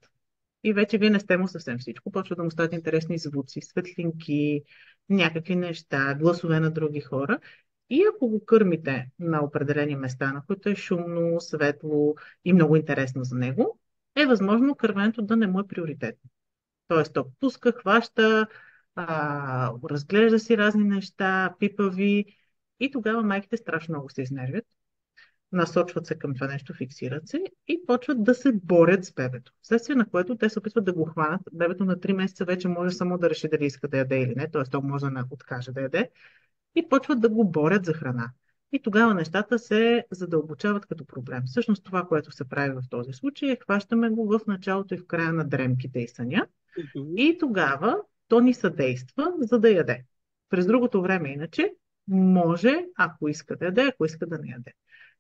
и вече вие не сте му съвсем всичко. Почва да му стават интересни звуци, светлинки, някакви неща, гласове на други хора. И ако го кърмите на определени места, на които е шумно, светло и много интересно за него, е възможно кърменето да не му е приоритетно. Тоест, то пуска, хваща, разглежда си разни неща, пипави и тогава майките страшно много се изнервят, насочват се към това нещо, фиксират се и почват да се борят с бебето. Вследствие на което те се опитват да го хванат. Бебето на 3 месеца вече може само да реши дали иска да яде или не, т.е. то може да не откаже да яде и почват да го борят за храна. И тогава нещата се задълбочават като проблем. Всъщност това, което се прави в този случай е хващаме го в началото и в края на дремките и съня и тогава то ни съдейства за да яде. През другото време иначе може, ако иска да яде, ако иска да не яде.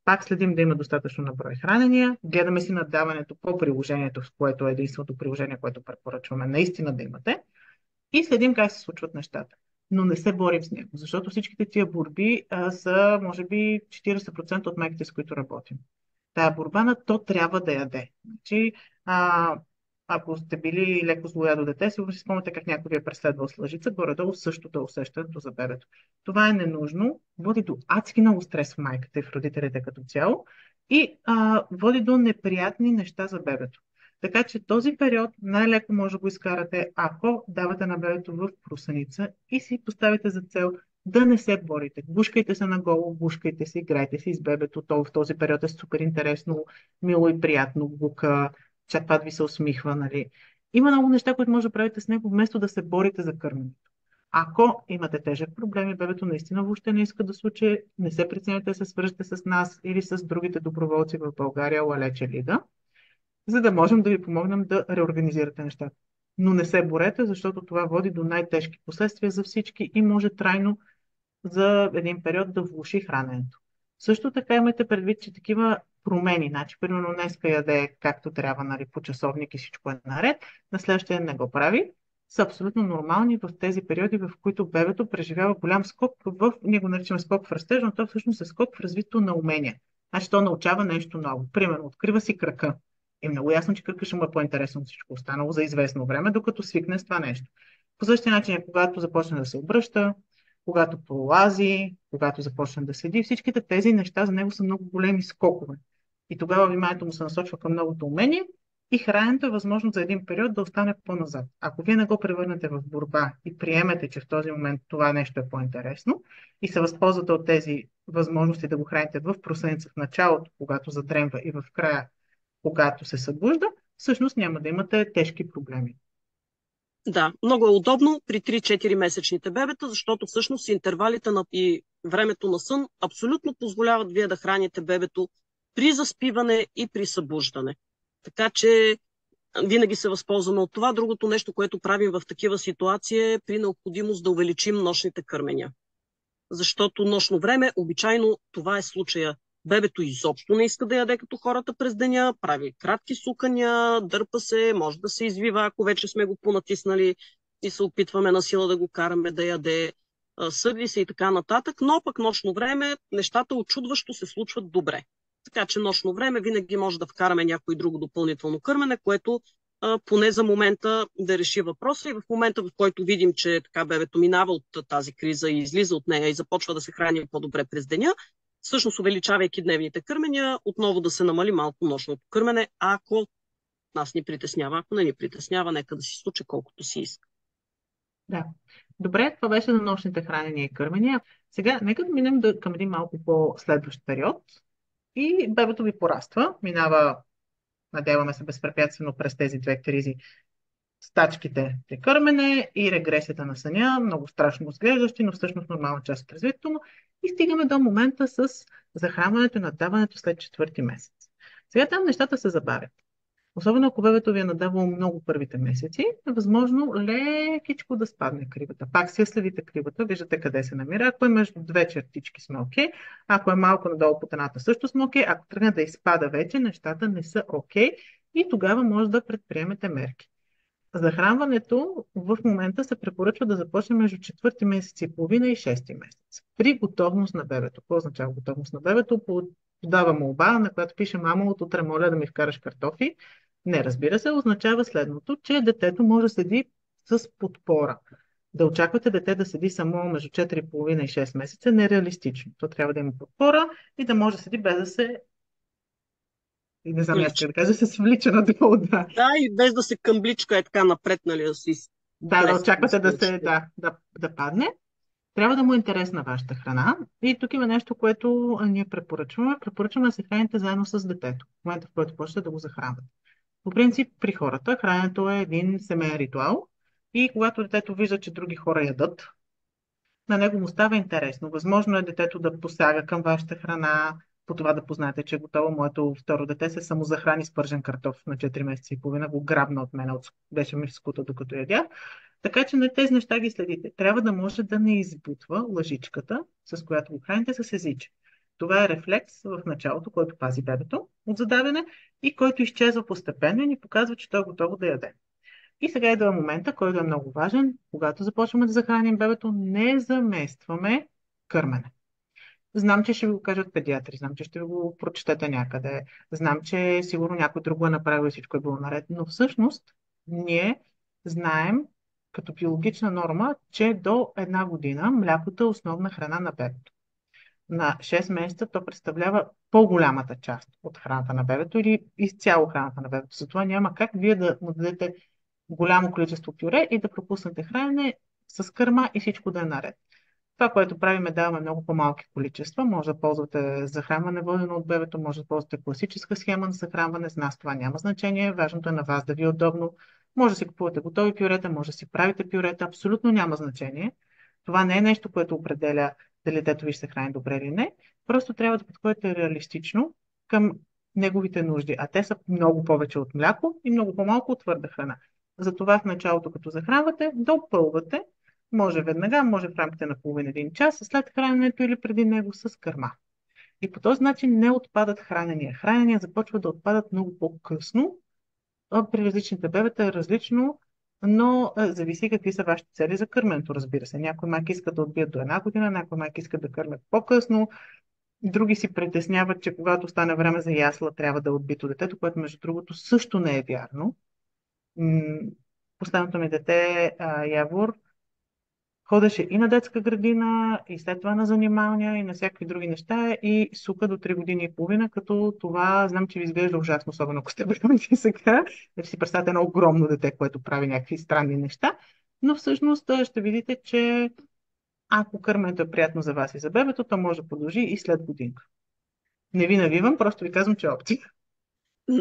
Пак следим да има достатъчно наброй хранения, гледаме си наддаването по приложението, в което е единственото приложение, което препоръчваме наистина да имате и следим как се случват нещата. но не се борим с него, защото всичките тия борби са, може би, 40% от майките, с които работим. Тая борба на то трябва да яде. Значи, а, ако сте били леко злоядо дете, сигурно си спомняте как някой ви е преследвал с лъжица, горе-долу същото е усещането за бебето. Това е ненужно, води до адски много стрес в майката и в родителите като цяло и води до неприятни неща за бебето. Така че този период най-леко може да го изкарате, ако давате на бебето в прусаница и си поставите за цел да не се борите. Гушкайте се наголо, гушкайте се, играйте си с бебето. То в този период е супер интересно, мило и приятно, бука, чак пат ви се усмихва, нали. Има много неща, които може да правите с него, вместо да се борите за кърменето. Ако имате тежък проблем и бебето наистина въобще не иска да случи, не се преценяте да се свържете с нас или с другите доброволци в България, Лалече Лига, за да можем да ви помогнем да реорганизирате нещата. Но не се борете, защото това води до най-тежки последствия за всички и може трайно за един период да влуши храненето. Също така имайте предвид, че такива промени, значи, примерно днеска яде както трябва, нали, по часовник и всичко е наред, на следващия ден не го прави, са абсолютно нормални в тези периоди, в които бебето преживява голям скок ние го наричаме скок в растеж, но то всъщност е скок в развитието на умения. Значи то научава нещо ново. Примерно, открива си крака. И много ясно, че кръка ще му е по-интересно от всичко останало за известно време, докато свикне с това нещо. По същия начин е когато започне да се обръща, когато пролази, когато започне да седи. Всичките тези неща за него са много големи скокове. И тогава вниманието му се насочва към новото умение и храненето е възможно за един период да остане по-назад. Ако вие не го превърнете в борба и приемете, че в този момент това нещо е по-интересно и се възползвате от тези възможности да го храните в просъница в началото, когато задремва и в края, когато се събужда, всъщност няма да имате тежки проблеми. Да, много е удобно при 3-4 месечните бебета, защото всъщност интервалите и времето на сън абсолютно позволяват вие да храните бебето при заспиване и при събуждане. Така че винаги се възползваме от това. Другото нещо, което правим в такива ситуации е при необходимост да увеличим нощните кърмения. Защото нощно време, обичайно това е случая. Бебето изобщо не иска да яде като хората през деня, прави кратки сукания, дърпа се, може да се извива, ако вече сме го понатиснали и се опитваме на сила да го караме да яде, сърди се и така нататък, но пък нощно време нещата очудващо се случват добре. Така че нощно време винаги може да вкараме някой друго допълнително кърмене, което поне за момента да реши въпроса и в момента, в който видим, че така бебето минава от тази криза и излиза от нея и започва да се храни по-добре през деня, всъщност увеличавайки дневните кърмения, отново да се намали малко нощното кърмене, ако нас ни притеснява, ако не ни притеснява, нека да си случи колкото си иска. Да. Добре, това беше за нощните хранения и кърмения. Сега, нека да минем към един малко по-следващ период. И бебето ви пораства, минава, надяваме се, безпрепятствено през тези две кризи. Стачките при кърмене и регресията на съня, много страшно изглеждащи, но всъщност нормална част от развитието му. И стигаме до момента с захранването и надаването след четвърти месец. Сега там нещата се забавят. Особено ако бебето ви е надавало много първите месеци, е възможно лекичко да спадне кривата. Пак си следите кривата, виждате къде се намира. Ако е между две чертички сме окей, ако е малко надолу по едната също сме окей, ако тръгне да изпада вече, нещата не са окей и тогава може да предприемете мерки. Захранването в момента се препоръчва да започне между четвърти месец и половина и шести месец. При готовност на бебето. Какво означава готовност на бебето? Подава молба, на която пише: мамо, от утре моля да ми вкараш картофи. Не, разбира се, означава следното, че детето може да седи с подпора. Да очаквате дете да седи само между 4,5 и 6 месеца е нереалистично. То трябва да има подпора и да може да седи без да се, и не знам как да кажа, се свлича надолу. Да. Да, и без да се къмбличка е така напред, нали, да си Да, очаквате да падне. Трябва да му е интересна вашата храна. И тук има нещо, което ние препоръчваме. Препоръчваме да се храните заедно с детето, в момента, в който почнете да го захранвате. По принцип, при хората храненето е един семейен ритуал и когато детето вижда, че други хора ядат, на него му става интересно. Възможно е детето да посяга към вашата храна, по това да познаете, че е готово. Моето второ дете се самозахрани с пържен картоф на 4 месеца и половина, го грабна от мен, беше ми в скута, докато ядях. Така че на тези неща ги следите. Трябва да може да не избутва лъжичката, с която го храните, с езиче. Това е рефлекс в началото, който пази бебето от задавяне и който изчезва постепенно и ни показва, че той е готово да яде. И сега идва момента, който е много важен. Когато започваме да захраним бебето, не заместваме кърмене. Знам, че ще ви го кажат педиатри, знам, че ще ви го прочетете някъде, знам, че сигурно някой друг го е направил и всичко е било наред, но всъщност ние знаем като биологична норма, че до една година млякото е основна храна на бебето. На 6 месеца то представлява по-голямата част от храната на бебето или изцяло храната на бебето. Затова няма как вие да му дадете голямо количество пюре и да пропуснете хранене с кърма и всичко да е наред. Това, което правим, е даваме много по-малки количества. Може да ползвате захранване водено от бебето, може да ползвате класическа схема на захранване. С нас това няма значение. Важното е на вас да ви е удобно. Може да си купувате готови пюрета, може да си правите пюрета. Абсолютно няма значение. Това не е нещо, което определя дали детето ви ще се храни добре или не. Просто трябва да подходите реалистично към неговите нужди. А те са много повече от мляко и много по-малко от твърда храна. Затова в началото, като захранвате, допълвате, може веднага, може в рамките на половин един час, след храненето или преди него с кърма. И по този начин не отпадат хранения. Хранения започват да отпадат много по-късно. При различните бебета е различно, но зависи какви са вашите цели за кърменето, разбира се. Някои майки искат да отбият до една година, някои майки искат да кърмят по-късно, други си притесняват, че когато стане време за ясла, трябва да е отбито детето, което между другото също не е вярно. Последното ми дете, Явор, ходеше и на детска градина, и след това на занималния, и на всякакви други неща, и сука до 3 години и половина, като това знам, че ви изглежда ужасно, особено ако сте бременни сега. Значи си представяте едно огромно дете, което прави някакви странни неща, но всъщност ще видите, че ако кърменето е приятно за вас и за бебето, то може да продължи и след годинка. Не ви навивам, просто ви казвам, че е опция.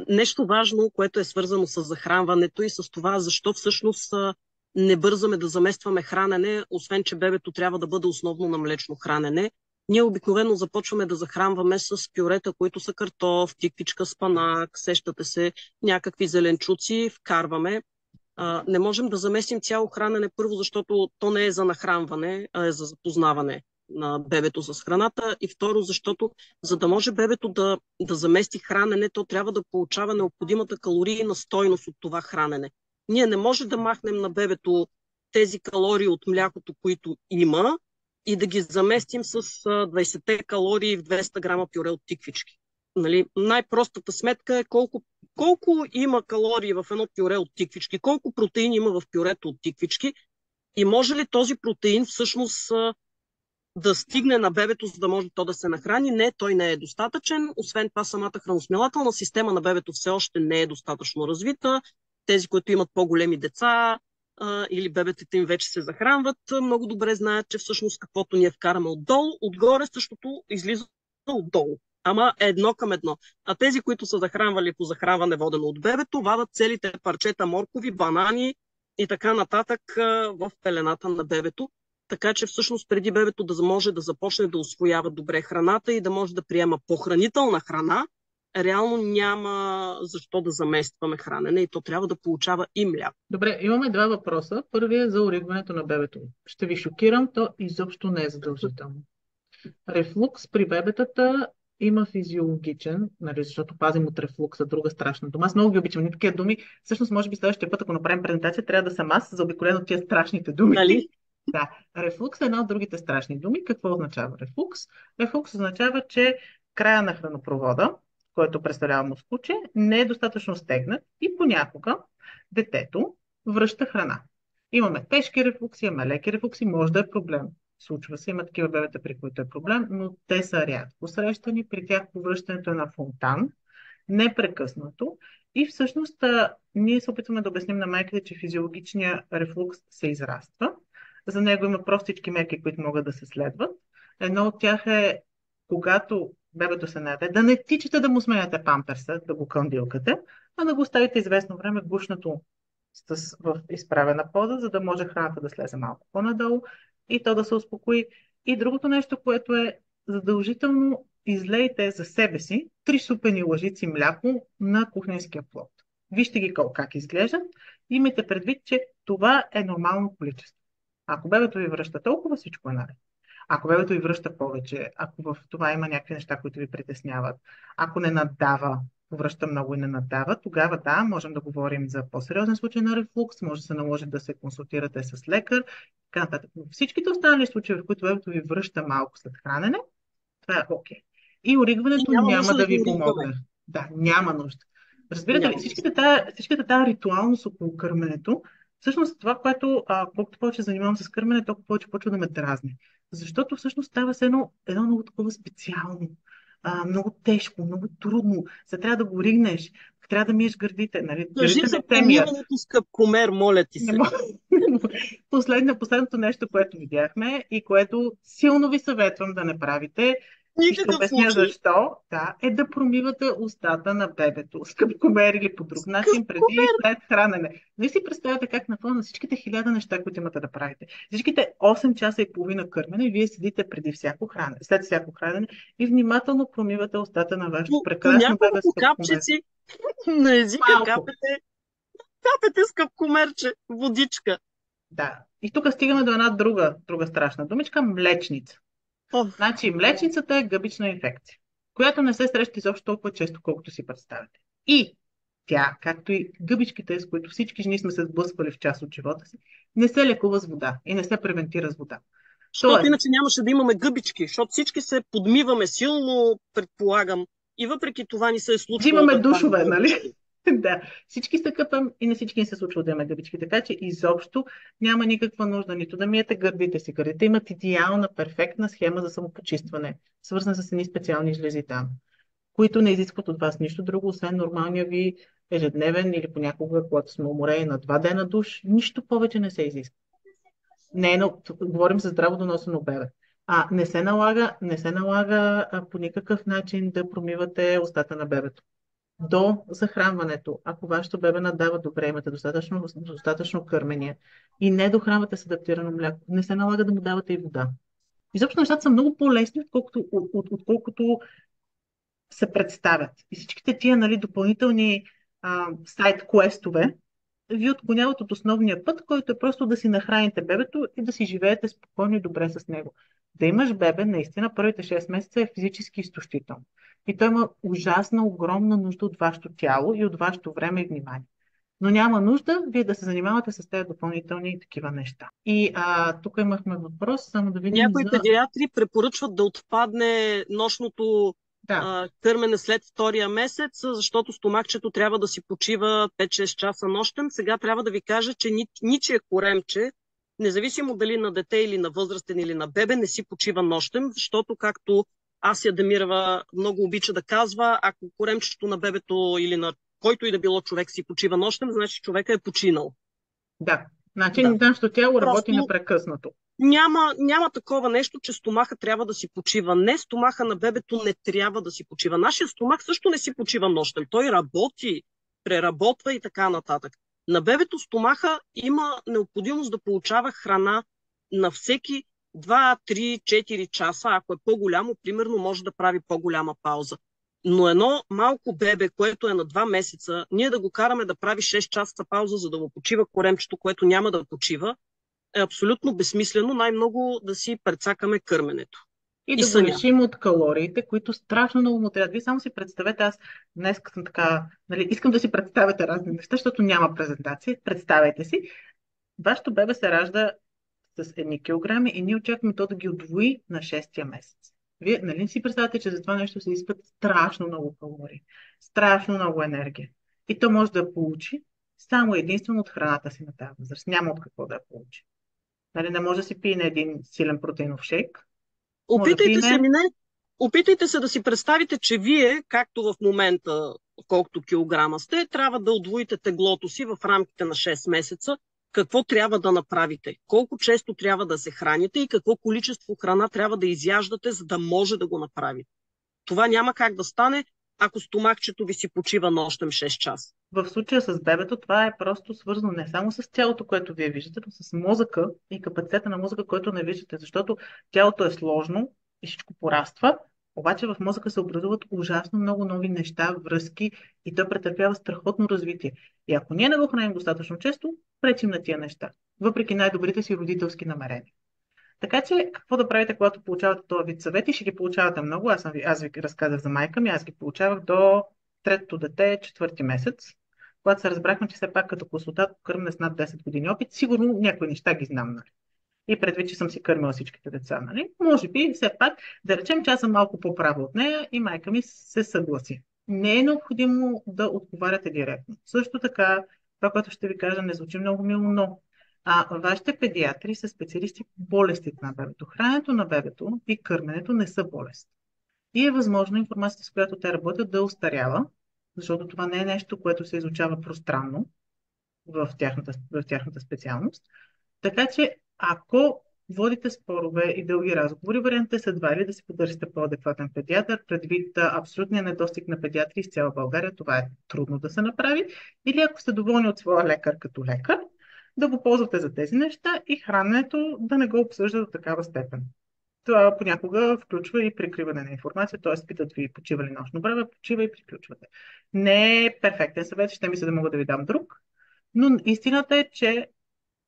Нещо важно, което е свързано с захранването и с това, защо всъщност не бързаме да заместваме хранене, освен че бебето трябва да бъде основно на млечно хранене. Ние обикновено започваме да захранваме с пюрета, които са картоф, тиквичка, спанак, сещате се, някакви зеленчуци, вкарваме. Не можем да замесим цяло хранене, първо, защото то не е за нахранване, а е за запознаване на бебето с храната, и второ, защото за да може бебето да замести хранене, то трябва да получава необходимата калорийна стойност от това хранене. Ние не може да махнем на бебето тези калории от млякото, които има, и да ги заместим с 20-те калории в 200 грама пюре от тиквички. Нали? Най-простата сметка е колко има калории в едно пюре от тиквички, колко протеин има в пюрето от тиквички и може ли този протеин всъщност да стигне на бебето, за да може то да се нахрани. Не, той не е достатъчен. Освен това, самата храносмилателна система на бебето все още не е достатъчно развита. Тези, които имат по-големи деца или бебетите им вече се захранват, много добре знаят, че всъщност каквото ние вкараме отдолу, отгоре същото излиза отдолу. Ама едно към едно. А тези, които са захранвали по захранване водено от бебето, вадат целите парчета моркови, банани и така нататък в пелената на бебето. Така че всъщност преди бебето да може да започне да усвоява добре храната и да може да приема по-хранителна храна, реално няма защо да заместваме хранене и то трябва да получава и мляко. Добре, имаме два въпроса. Първият е за оригването на бебето. Ще ви шокирам, то изобщо не е задължително. Рефлукс при бебетата има физиологичен, нали, защото пазим от рефлукса, друга страшна дума. Аз много ги обичам, не такива думи. Всъщност, може би следващия път, ако направим презентация, трябва да съм аз заобиколен от тия страшните думи. Нали? Да, рефлукс е една от другите страшни думи. Какво означава рефлукс? Рефлукс означава, че края на хранопровода, който представлява мускулче, не е достатъчно стегнат и понякога детето връща храна. Имаме тежки рефлукси, имаме леки рефлукси, може да е проблем. Случва се, има такива бебета, при които е проблем, но те са рядко срещани. При тях повръщането е на фонтан, непрекъснато. И всъщност ние се опитваме да обясним на майките, че физиологичният рефлукс се израства. За него има простички мерки, които могат да се следват. Едно от тях е, когато бебето се наеде, да не тичате да му сменяте памперса, да го кандилкате, а да го оставите известно време гушнато в изправена поза, за да може храната да слезе малко по-надолу и то да се успокои. И другото нещо, което е задължително, излейте за себе си 3 супени лъжици мляко на кухненския плод. Вижте ги как изглеждат. Имайте предвид, че това е нормално количество. Ако бебето ви връща толкова, всичко е наред. Ако бебето ви връща повече, ако в това има някакви неща, които ви притесняват, ако не наддава повръща много и не надава, тогава да, можем да говорим за по-сериозен случай на рефлукс, може да се наложи да се консултирате с лекар, така нататък. Но всичките останали случаи, в които бебето ви връща малко след хранене, това е окей. И И оригването няма няма нужда да да ги ви оригваме. помогне. Да, няма нужда. Разбирате ли, Няма нужда. всичката тая ритуалност около кърменето, всъщност това, което колкото повече занимавам с кърмене, толкова повече почва да ме дразни. Защото всъщност става се едно много такова специално, много тежко, много трудно. Сега трябва да го ригнеш, трябва да миеш гърдите. Нали? Кажи Гърдите за не те мият. помиването с капкомер, моля ти Не се. мога. Последното нещо, което видяхме и което силно ви съветвам да не правите, и ще Никакъв обясня случай. защо, да, е да промивате устата на бебето с капкомер или по друг начин, преди и Капкомер. след хранене. Не си представяте как на фона на всичките хиляда неща, които имате да правите. Всичките 8 часа и половина кърмене, вие седите преди всяко хранене, след всяко хранене и внимателно промивате устата на вашето По прекрасно бебе с няколко капкомер. капчици на езика Малко. капете с капкомерче, водичка. Да. И тук стигаме до една друга страшна думичка – млечница. О, Значи, млечницата е гъбична инфекция, която не се среща изобщо толкова често, колкото си представяте. И тя, както и гъбичките, с които всички жени сме се сблъсквали в част от живота си, не се лекува с вода и не се превентира с вода. защото Тоест, иначе нямаше да имаме гъбички, защото всички се подмиваме силно, предполагам, и въпреки това ни се е случвало взимаме да хванем душове, нали? гъбички. Да, всички се къпем и на всички ни се случва да имаме гъбички, така че изобщо няма никаква нужда нито да миете гърдите си. Гърдите имат идеална, перфектна схема за самопочистване, свързана с едни специални жлези там, които не изискват от вас нищо друго, освен нормалния ви ежедневен или понякога, когато сме уморени на 2 дена душ, нищо повече не се изисква. Не, но говорим за здраво доносено бебе. Не се налага по никакъв начин да промивате устата на бебето. До захранването, ако вашето бебе надава добре, имате достатъчно кърмения и не дохранвате с адаптирано мляко, не се налага да му давате и вода. Изобщо нещата са много по-лесни, отколкото се представят. И всичките тия, нали, допълнителни сайт-квестове ви отклоняват от основния път, който е просто да си нахраните бебето и да си живеете спокойно и добре с него. Да имаш бебе, наистина, първите 6 месеца е физически изтощително. И той има ужасна, огромна нужда от вашето тяло и от вашето време и внимание. Но няма нужда вие да се занимавате с тези допълнителни такива неща. И тук имахме въпрос, само да видим Някои педиатри препоръчват да отпадне нощното Да, кърмене след втория месец, защото стомахчето трябва да си почива 5-6 часа нощем. Сега трябва да ви кажа, че ничие коремче, независимо дали на дете или на възрастен или на бебе, не си почива нощем, защото както Ася Демирова много обича да казва, ако коремчето на бебето или на който и да било човек си почива нощем, значи човека е починал. да. Значи Да. нашето тяло работи Просто непрекъснато. няма такова нещо, че стомаха трябва да си почива. Не, стомаха на бебето не трябва да си почива. Нашия стомах също не си почива нощем. Той работи, преработва и така нататък. На бебето стомаха има необходимост да получава храна на всеки 2, 3, 4 часа. Ако е по-голямо, примерно, може да прави по-голяма пауза. Но едно малко бебе, което е на 2 месеца, ние да го караме да прави 6 часа пауза, за да му почива коремчето, което няма да почива, е абсолютно безсмислено, най-много да си прецакаме кърменето. И И да го съня. лишим от калориите, които страшно много му трябва. Вие само си представете, аз днес съм така, нали, искам да си представите разни неща, защото няма презентация. Представете си, вашето бебе се ражда с едни килограми и ние очакваме то да ги удвои на 6-я месец. Вие нали си представяте, че за това нещо се изискват страшно много калории, страшно много енергия. И то може да я получи само единствено от храната си на тази възраст. Няма от какво да я получи. Нали, не може да си пие на един силен протеинов шейк, може да Опитайте се, пине. опитайте се да си представите, че вие, както в момента, колкото килограма сте, трябва да удвоите теглото си в рамките на 6 месеца. Какво трябва да направите? Колко често трябва да се храните и какво количество храна трябва да изяждате, за да може да го направите? Това няма как да стане, ако стомахчето ви си почива нощем 6 часа. В случая с бебето това е просто свързано не само с тялото, което вие виждате, но с мозъка и капацитета на мозъка, който не виждате, защото тялото е сложно и всичко пораства, обаче в мозъка се образуват ужасно много нови неща, връзки и той претърпява страхотно развитие. И ако ние не го храним достатъчно често, пречим на тия неща, въпреки най-добрите си родителски намерения. Така че, какво да правите, когато получавате този вид съвети? Ще ги получавате много. Аз ви разказах за майка ми, аз ги получавах до третото дете е четвърти месец, когато се разбрахме, че все пак като консултант по кърмене с над 10 години опит, сигурно някои неща ги знам, нали? И предвид, че съм си кърмила всичките деца, нали? Може би, все пак, да речем, че аз съм малко по-права от нея и майка ми се съгласи. Не е необходимо да отговаряте директно. Също така, това, което ще ви кажа, не звучи много мило, но вашите педиатри са специалисти по болестите на бебето. Храненето на бебето и кърменето не са болест. И е възможно информацията, с която те работят, да устарява, защото това не е нещо, което се изучава пространно в тяхната специалност. Така че, ако водите спорове и дълги разговори, вариантите са два: или да си поддържате по-адекватен педиатър, предвид абсолютния недостиг на педиатри из цяла България, това е трудно да се направи, или ако сте доволни от своя лекар като лекар, да го ползвате за тези неща и храненето да не го обсъжда до такава степен. Това понякога включва и прикриване на информация, т.е. питат ви почива ли нощно време, почива и приключвате. Не е перфектен съвет, ще ми се да мога да ви дам друг, но истината е, че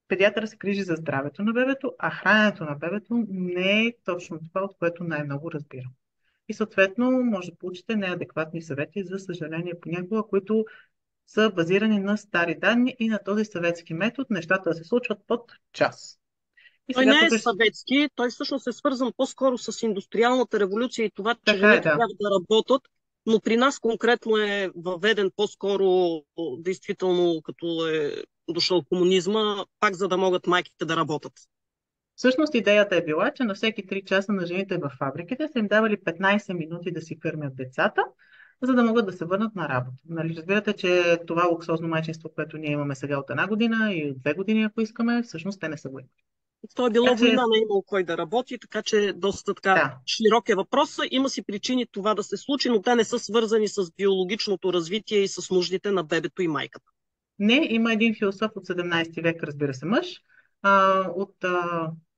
педиатъра се грижи за здравето на бебето, а храненето на бебето не е точно това, от което най-много разбирам. И съответно може да получите неадекватни съвети, за съжаление понякога, които са базирани на стари данни и на този съветски метод нещата да се случват под час. И Той сега не е тук съветски, той всъщност е свързан по-скоро с индустриалната революция и това, че така е, жените да. трябва да работят, но при нас конкретно е въведен по-скоро, действително, като е дошъл комунизма, пак за да могат майките да работят. Всъщност идеята е била, че на всеки 3 часа на жените във фабриките са им давали 15 минути да си кърмят децата, за да могат да се върнат на работа. Нали, разбирате, че това луксозно майчинство, което ние имаме сега от 1 година и от 2 години, ако искаме, всъщност те не са го имали. То е Така било че, война, не е имало кой да работи, така че доста така да, широк е въпроса. Има си причини това да се случи, но те не са свързани с биологичното развитие и с нуждите на бебето и майката. не, има един философ от 17 век, разбира се, мъж, от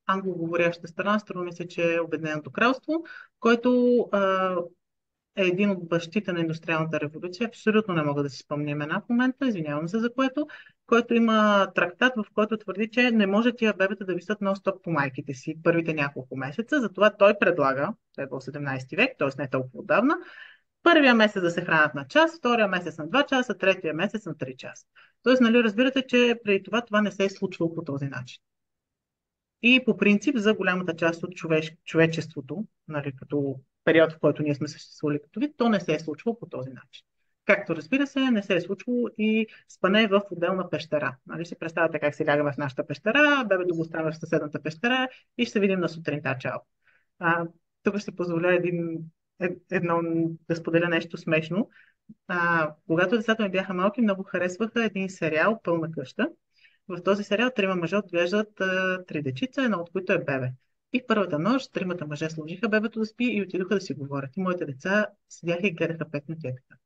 англоговоряща страна, струва ми се, че е Обединеното кралство, който е един от бащите на индустриалната революция. Абсолютно не мога да си спомня имена в момента, извинявам се за което, който има трактат, в който твърди, че не може тия бебета да висят нон-стоп по майките си първите няколко месеца. Затова той предлага, той е бил 17 век, т.е. не толкова отдавна, първия месец да се хранят на час, втория месец на 2 часа, третия месец на 3 часа. Тоест, нали, разбирате, че преди това не се е случвало по този начин. И по принцип за голямата част от човечеството, нали, като период, в който ние сме съществували като вид, то не се е случвало по този начин. Както разбира се, не се е случвало и спане в отделна пещера. Нали, си представяте как си лягаме в нашата пещера, бебето го оставя в съседната пещера и ще се видим на сутринта. Чао. Тук ще позволя едно да споделя нещо смешно. Когато децата ми бяха малки, много харесваха един сериал "Пълна къща". В този сериал трима мъже отглеждат 3 дечица, едно от които е бебе. И първата нощ тримата мъже сложиха бебето да спи и отидоха да си говорят. И моите деца седяха и гледаха 5 минути така.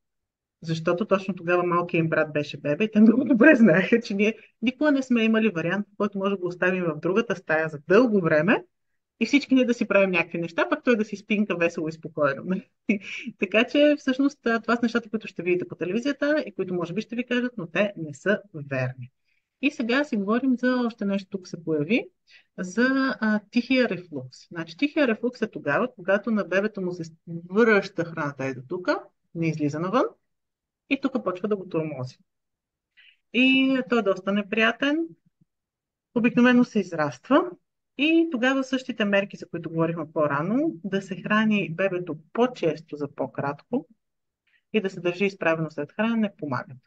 Защото точно тогава малкият им брат беше бебе и те много добре знаеха, че ние никога не сме имали вариант, в който може да го оставим в другата стая за дълго време и всички ние да си правим някакви неща, пък той да си спинка весело и спокойно. Така че всъщност това са нещата, които ще видите по телевизията и които може би ще ви кажат, но те не са верни. И сега си говорим за още нещо, тук се появи, за тихия рефлукс. Значи, тихия рефлукс е тогава, когато на бебето му се връща храната и до тук, не излиза навън и тук почва да го тормози. И той е доста неприятен, обикновено се израства и тогава същите мерки, за които говорихме по-рано, да се храни бебето по-често за по-кратко и да се държи изправено след хранене, помагат.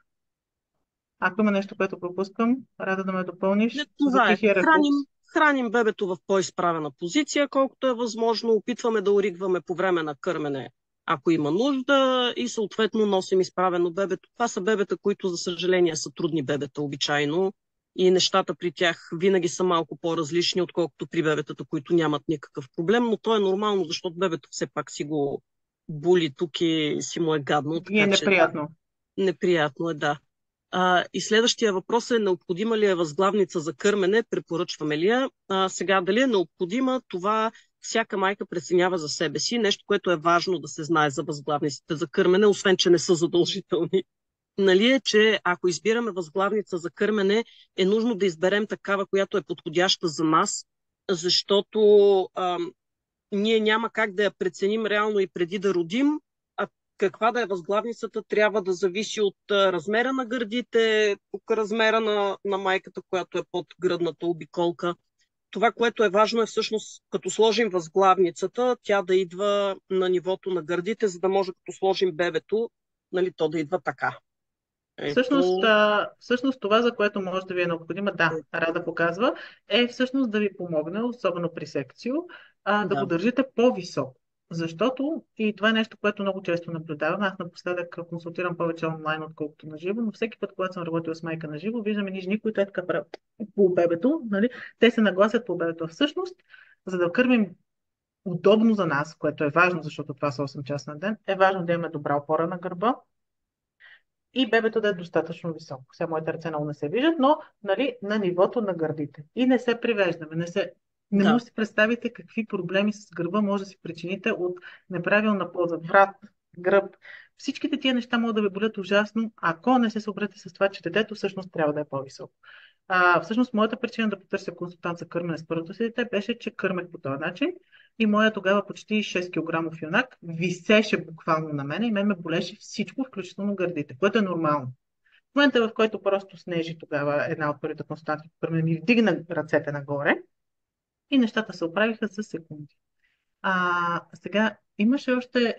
Ако има нещо, което пропускам, рада да ме Не, допълниш за това е. тихия рефлукс. Храним бебето в по-изправена позиция, колкото е възможно. Опитваме да оригваме по време на кърмене, ако има нужда, и съответно носим изправено бебето. Това са бебета, които, за съжаление, са трудни бебета обичайно. И нещата при тях винаги са малко по-различни, отколкото при бебетата, които нямат никакъв проблем. Но то е нормално, защото бебето все пак си го були тук и си му е гадно. И е Така че да, неприятно. неприятно е, да. И следващия въпрос е: необходима ли е възглавница за кърмене, препоръчваме ли я? Сега, дали е необходима, това всяка майка преценява за себе си. Нещо, което е важно да се знае за възглавниците за кърмене, освен че не са задължителни, нали, е, че ако избираме възглавница за кърмене, е нужно да изберем такава, която е подходяща за нас, защото ние няма как да я преценим реално и преди да родим, а каква да е възглавницата, трябва да зависи от размера на гърдите, от размера на майката, която е под гръдната обиколка. Това, което е важно е всъщност, като сложим възглавницата, тя да идва на нивото на гърдите, за да може като сложим бебето, нали, то да идва така. Всъщност, Ето. всъщност това, за което може да ви е необходима, да, Рада показва, е всъщност да ви помогне, особено при секцио, да го Да. държите по-високо. Защото, и това е нещо, което много често наблюдавам, аз напоследък консултирам повече онлайн, отколкото на живо, но всеки път, когато съм работила с майка на живо, виждам едни жени, които е така правят по бебето, нали? Те се нагласят по бебето. Всъщност, за да кърмим удобно за нас, което е важно, защото това са 8 часа на ден, е важно да имаме добра опора на гърба, и бебето да е достатъчно високо. Сега моите ръце много не се виждат, но нали, на нивото на гърдите. И не се привеждаме. Не Да. може да си представите какви проблеми с гърба може да си причините от неправилна поза, врат, гръб. Всичките тия неща могат да ви болят ужасно, ако не се съобразите с това, че детето всъщност трябва да е по-високо. Всъщност, моята причина да потърся консултант за кърмене с първото си дете беше, че кърмех по този начин и моя тогава почти 6 кг юнак висеше буквално на мен и мен ме болеше всичко, включително гърдите, което е нормално. В момента, в който просто снежи тогава една от първите консултантки ми вдигна ръцете нагоре и нещата се оправиха с секунди. Сега имаше още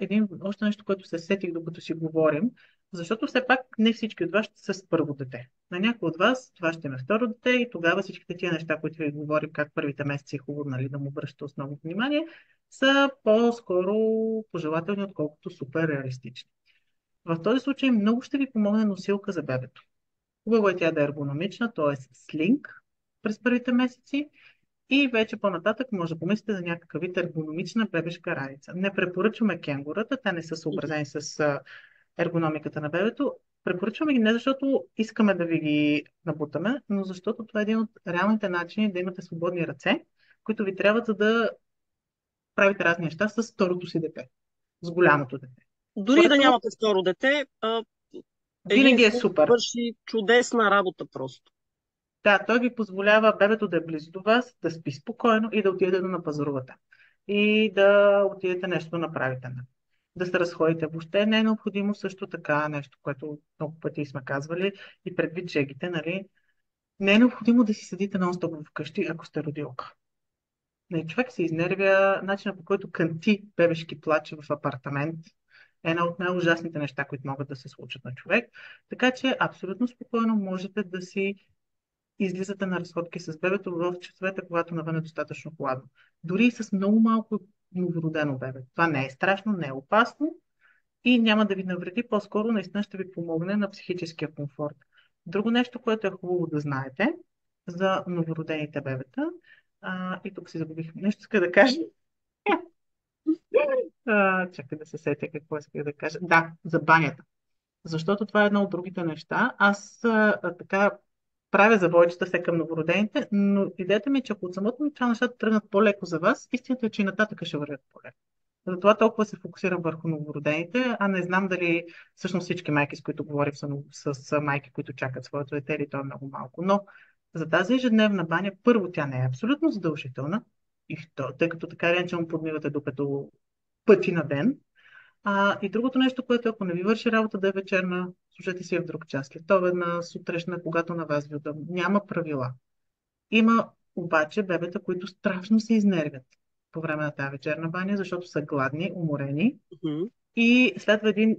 нещо, което се сетих докато си говорим, защото все пак не всички от вас ще са с първо дете. На някои от вас това ще има второ дете и тогава всичките тия неща, които ви говорим, как първите месеци е хубаво, нали, да му обръщате основно внимание, са по-скоро пожелателни, отколкото супер реалистични. В този случай много ще ви помогне носилка за бебето. Хубаво е тя да е ергономична, т.е. слинг през първите месеци и вече по-нататък може да помислите за някакъв вид ергономична бебешка раница. Не препоръчваме кенгурата, те не са съобразени с ергономиката на бебето. Препоръчваме ги не защото искаме да ви ги набутаме, но защото това е един от реалните начини да имате свободни ръце, които ви трябват за да правите разни неща с второто си дете, с голямото дете. Дори да Което нямате второ дете, един винаги е слух супер. върши чудесна работа просто. Да, той ви позволява бебето да е близо до вас, да спи спокойно и да отидете да напазарувате. И да отидете нещо да направите. Да се разходите. Въобще не е необходимо също така нещо, което много пъти сме казвали и предвид жегите, нали? Не е необходимо да си седите нон-стоп вкъщи, ако сте родилка. Не, човек се изнервя, начинът по който кънти бебешки плаче в апартамент е една от най-ужасните неща, които могат да се случат на човек. Така че абсолютно спокойно можете да си излизате на разходки с бебето в часовете, когато навън е достатъчно хладно. Дори и с много малко новородено бебе. Това не е страшно, не е опасно и няма да ви навреди, по-скоро наистина ще ви помогне на психическия комфорт. Друго нещо, което е хубаво да знаете за новородените бебета, и тук си загубих нещо, иска да кажа. Чакай да се сетя какво иска да кажа. Да, за банята. Защото това е едно от другите неща. Аз така правя завойчета се към новородените, но идеята ми е, че ако от самото начало нещата тръгнат по-леко за вас, истината е, че и нататък ще вървят по-леко. Затова толкова се фокусирам върху новородените, а не знам дали всъщност всички майки, с които говорим, са майки, които чакат своето дете, или то е много малко. Но за тази ежедневна баня, първо, тя не е абсолютно задължителна, и второ, тъй като така или иначе му подмивате докато пъти на ден, и другото нещо, което ако не ви върши работа да е вечерна, служете си я в друг час. Следобедна, сутрешна, когато на вас ви удобно. Няма правила. Има обаче бебета, които страшно се изнервят по време на тази вечерна баня, защото са гладни, уморени Мгм. и следва един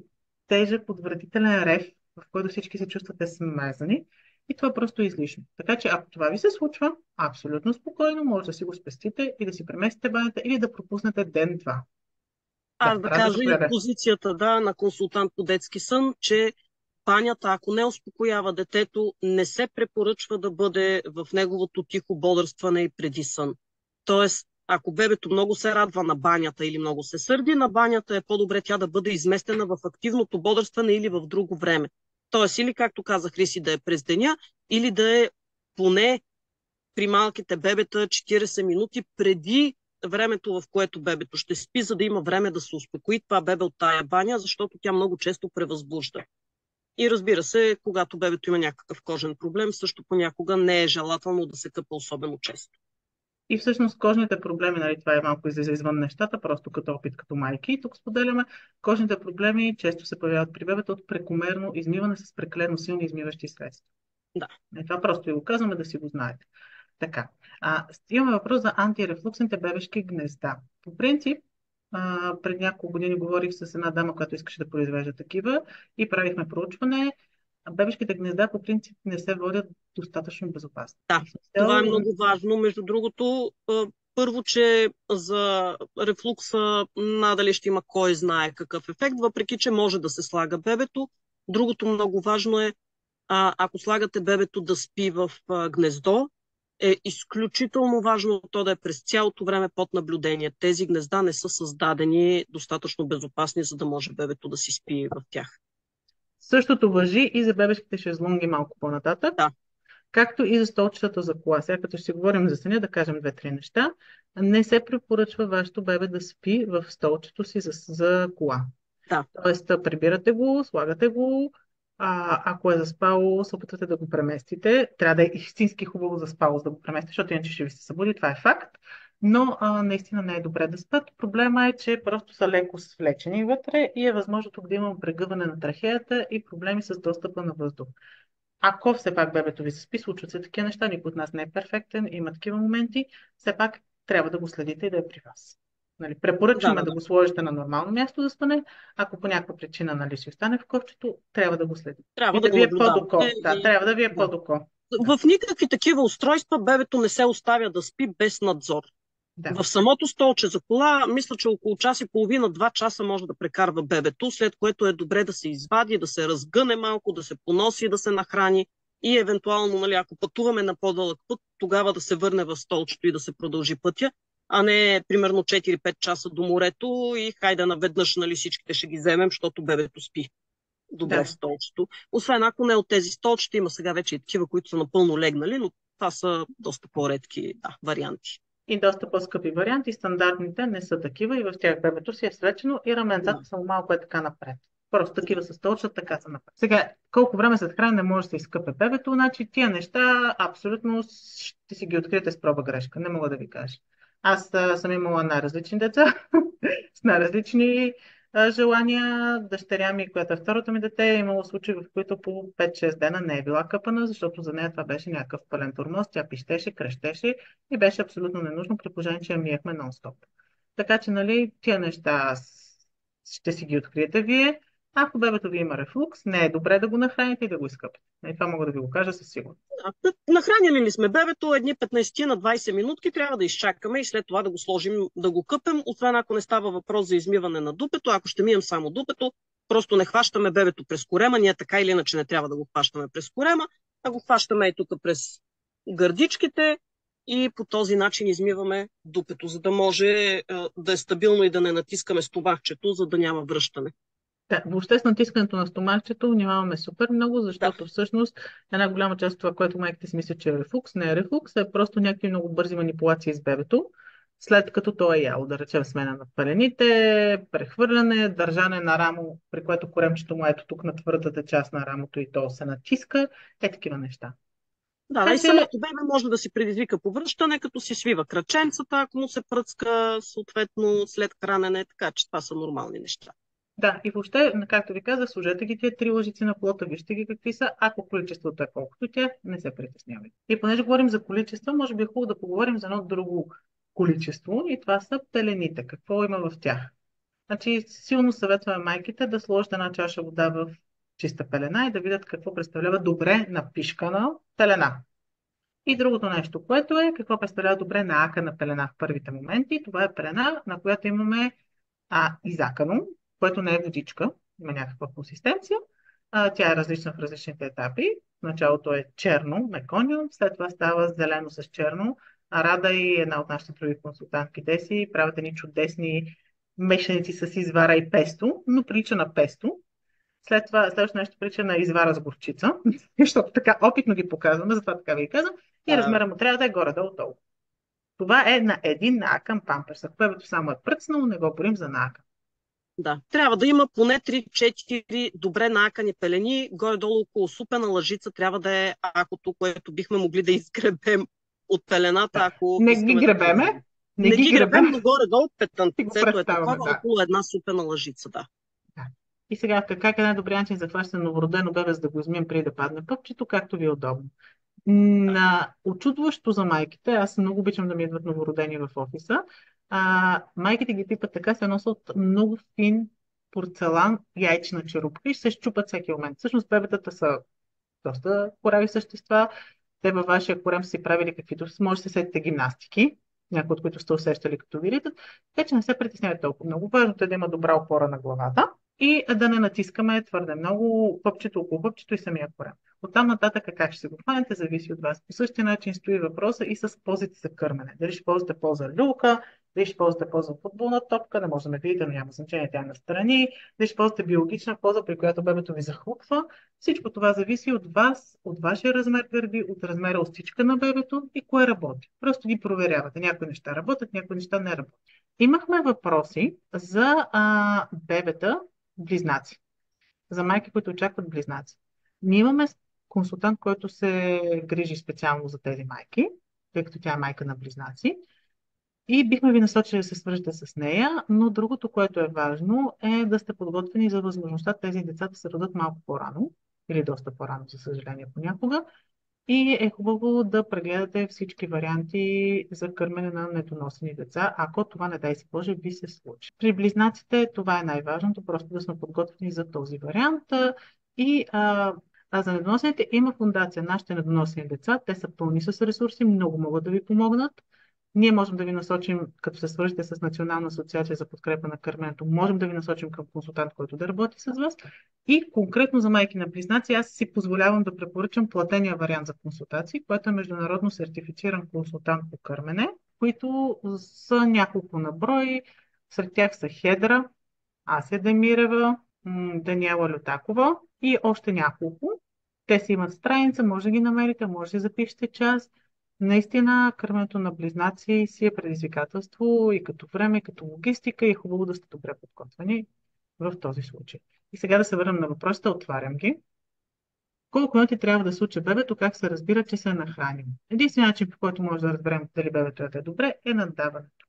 тежък, отвратителен рев, в който всички се чувствате смазани и това просто е излишно. Така че ако това ви се случва, абсолютно спокойно може да си го спестите и да си преместите банята или да пропуснете ден-два. Да, Аз да Рада, кажа и от заповядай. позицията на консултант по детски сън, че банята, ако не успокоява детето, не се препоръчва да бъде в неговото тихо бодрстване и преди сън. Тоест, ако бебето много се радва на банята или много се сърди на банята, е по-добре тя да бъде изместена в активното бодрстване или в друго време. Тоест, или както каза Хриси, да е през деня, или да е поне при малките бебета 40 минути преди времето, в което бебето ще спи, за да има време да се успокои това бебе от тая баня, защото тя много често превъзбужда. И разбира се, когато бебето има някакъв кожен проблем, също понякога не е желателно да се къпа особено често. И всъщност кожните проблеми, нали, това е малко излиза извън нещата, просто като опит, като майки. Тук споделяме, кожните проблеми често се появяват при бебета от прекомерно измиване с прекалено силни измиващи средства. Да. Това просто ви го казваме да си го знаете. Така, имаме въпрос за антирефлуксните бебешки гнезда. По принцип, пред няколко години говорих с една дама, която искаше да произвежда такива и правихме проучване. Бебешките гнезда по принцип не се водят достатъчно безопасно. Да, това е много важно. Между другото, първо, че за рефлукса надали ще има кой знае какъв ефект, въпреки че може да се слага бебето. Другото много важно е, ако слагате бебето да спи в гнездо, е изключително важно то да е през цялото време под наблюдение. Тези гнезда не са създадени достатъчно безопасни, за да може бебето да си спи в тях. Същото важи и за бебешките шезлонги малко по-нататък, Да. както и за столчетата за кола. Сега като ще си говорим за съня, да кажем две-три неща. Не се препоръчва вашето бебе да спи в столчето си за кола. Да. Тоест, прибирате го, слагате го, ако е заспало, се опитвате да го преместите. Трябва да е истински хубаво заспало, за да го преместите, защото иначе ще ви се събуди, това е факт. Но наистина не е добре да спят. Проблема е, че просто са леко свлечени вътре и е възможно тук да има прегъване на трахеята и проблеми с достъпа на въздух. Ако все пак бебето ви се спи, случват се такива неща, никой от нас не е перфектен, има такива моменти, все пак трябва да го следите и да е при вас. Нали, препоръчваме да го сложите на нормално място за спане. Ако по някаква причина, нали, ще остане в ковчето, трябва да го следите. Трябва И да да го ви е под наблюдавате. око. Да, трябва да ви е под око. В никакви такива устройства бебето не се оставя да спи без надзор. Да. В самото столче за кола, мисля, че около час и половина, 2 часа може да прекарва бебето, след което е добре да се извади, да се разгъне малко, да се поноси, да се нахрани и евентуално, нали, ако пътуваме на по-дълъг път, тогава да се върне в столчето и да се продължи пътя, а не примерно 4-5 часа до морето и хайде наведнъж, нали, всичките ще ги вземем, защото бебето спи добре в столчето. Освен ако не от тези столчета, има сега вече и такива, които са напълно легнали, но това са доста по-редки варианти. И доста по-скъпи варианти. Стандартните не са такива и в тях бебето си е свлечено и раменцата са малко е така напред. Просто такива са столчат, така са напред. Сега, колко време след хранене може да се изкъпе бебето, значи тия неща абсолютно ще си ги откриете с проба грешка. Не мога да ви кажа. Аз съм имала най-различни деца с най-различни желания. Дъщеря ми, която е второто ми дете, е имало случаи, в които по 5-6 дена не е била къпана, защото за нея това беше някакъв пълен тормоз. Тя пищеше, крещеше и беше абсолютно ненужно, при положение, че я миехме нон-стоп. Така че, нали, тия неща ще си ги откриете вие. Ако бебето ви има рефлукс, не е добре да го нахраните и да го изкъпите. И това мога да ви го кажа със сигурност. Нахранили ли сме бебето, едни 15 на 20 минутки трябва да изчакаме и след това да го сложим, да го къпем, освен ако не става въпрос за измиване на дупето. Ако ще мием само дупето, просто не хващаме бебето през корема, ние така или иначе не трябва да го хващаме през корема, а го хващаме и тук през гърдичките и по този начин измиваме дупето, за да може да е стабилно и да не натискаме стомахчето, за да няма връщане. Да, въобще с натискането на стомахчето внимаваме супер много, защото всъщност една голяма част от това, което майките си мислят, че е рефлукс, не е рефлукс, е просто някакви много бързи манипулации с бебето, след като то е яло, да речем смена на пелените, прехвърляне, държане на рамо, при което коремчето му ето тук на твърдата част на рамото и то се натиска, такива неща. Да, и самото бебе може да си предизвика повръщане, като си свива краченцата, ако му се пръцка, съответно след хранене, така че това са нормални неща. Да, и въобще, както ви казах, сложете ги тия 3 лъжици на колата, вижте ги какви са, ако количеството е колкото тях, не се притеснявайте. И понеже говорим за количества, може би е хубаво да поговорим за едно друго количество и това са пелените. Какво има в тях? Значи, силно съветваме майките да сложат една чаша вода в чиста пелена и да видят какво представлява добре напишкана пелена. И другото нещо, което е какво представлява добре наакана пелена в първите моменти. Това е пелена, на която имаме изакано, което не е водичка, има някаква консистенция. Тя е различна в различните етапи. В началото е черно, мекониум, след това става зелено с черно. Рада и една от нашите други консултантки Деси правят едни чудесни мешаници с извара и песто, но прилича на песто. След това следващото нещо прилича на извара с горчица, защото така опитно ги показваме, затова така ви казвам. И размера му трябва да е горе-долу толкова. Това е на един наакан памперс. Ако бебето само е пръцнало, не го борим за наакан. Да, трябва да има поне 3-4 добре наакани пелени, горе-долу около супена лъжица трябва да е акото, което бихме могли да изгребем от пелената, Да. ако Не ги искаме да проверим. гребеме, не Не ги ги гребем, гребем, но горе-долу си го петънцето е представяме, такова, да. около една супена лъжица, да. Да. И сега, как е най-добрият начин за хващане на новородено бебе, за да го измием преди да падне пъпчето, както ви е удобно. Да. На очудващо за майките, аз много обичам да ми идват новородени в офиса, майките ги пипат така, се носят много фин порцелан, яйчена черупка и се щупат всеки момент. Всъщност бебетата са доста корави същества. Те във вашия корем са си правили каквито, може да се сетите гимнастики, някои от които сте усещали като ви ритат, така че не се притеснявате толкова много. Важното е да има добра опора на главата и да не натискаме твърде много пъпчето около пъпчето и самия корем. Оттам нататък как ще се го хванете, зависи от вас. По същия начин стои въпроса и с позите за кърмене. Дали ще ползвате поза люлка, дали ще ползвате поза футболна топка, не може да ме видите, но няма значение, тя е настрани, дали ще ползвате биологична поза, при която бебето ви захлупва. Всичко това зависи от вас, от вашия размер гърди, от размера устичка на бебето и кое работи. Просто ги проверявате. Някои неща работят, някои неща не работят. Имахме въпроси за бебета близнаци, за майки, които очакват близнаци. Ние имаме консултант, който се грижи специално за тези майки, тъй като тя е майка на близнаци. И бихме ви насочили да се свържете с нея, но другото, което е важно, е да сте подготвени за възможността тези деца да се родят малко по-рано или доста по-рано, за съжаление, понякога. И е хубаво да прегледате всички варианти за кърмене на недоносени деца, ако това, не дай си Боже, ви се случи. При близнаците това е най-важното, просто да сме подготвени за този вариант. И за недоносените има фундация. Нашите недоносени деца, те са пълни с ресурси, много могат да ви помогнат. Ние можем да ви насочим, като се свържете с Национална асоциация за подкрепа на кърменето, можем да ви насочим към консултант, който да работи с вас. И конкретно за майки на близнаци, аз си позволявам да препоръчам платения вариант за консултации, който е международно сертифициран консултант по кърмене, които са няколко на брой. Сред тях са Хедра, Ася Демирева, Даниела Лютакова и още няколко. Те си имат страница, може да ги намерите, може да запишете час. Наистина, кърменето на близнаци си е предизвикателство и като време, и като логистика и е хубаво да сте добре подготвени в този случай. И сега да се върнем на въпросите, отварям ги. Колко минути трябва да се учи бебето, как се разбира, че се е нахранило? Единственият начин, по който може да разберем дали бебето е добре, е наддаването.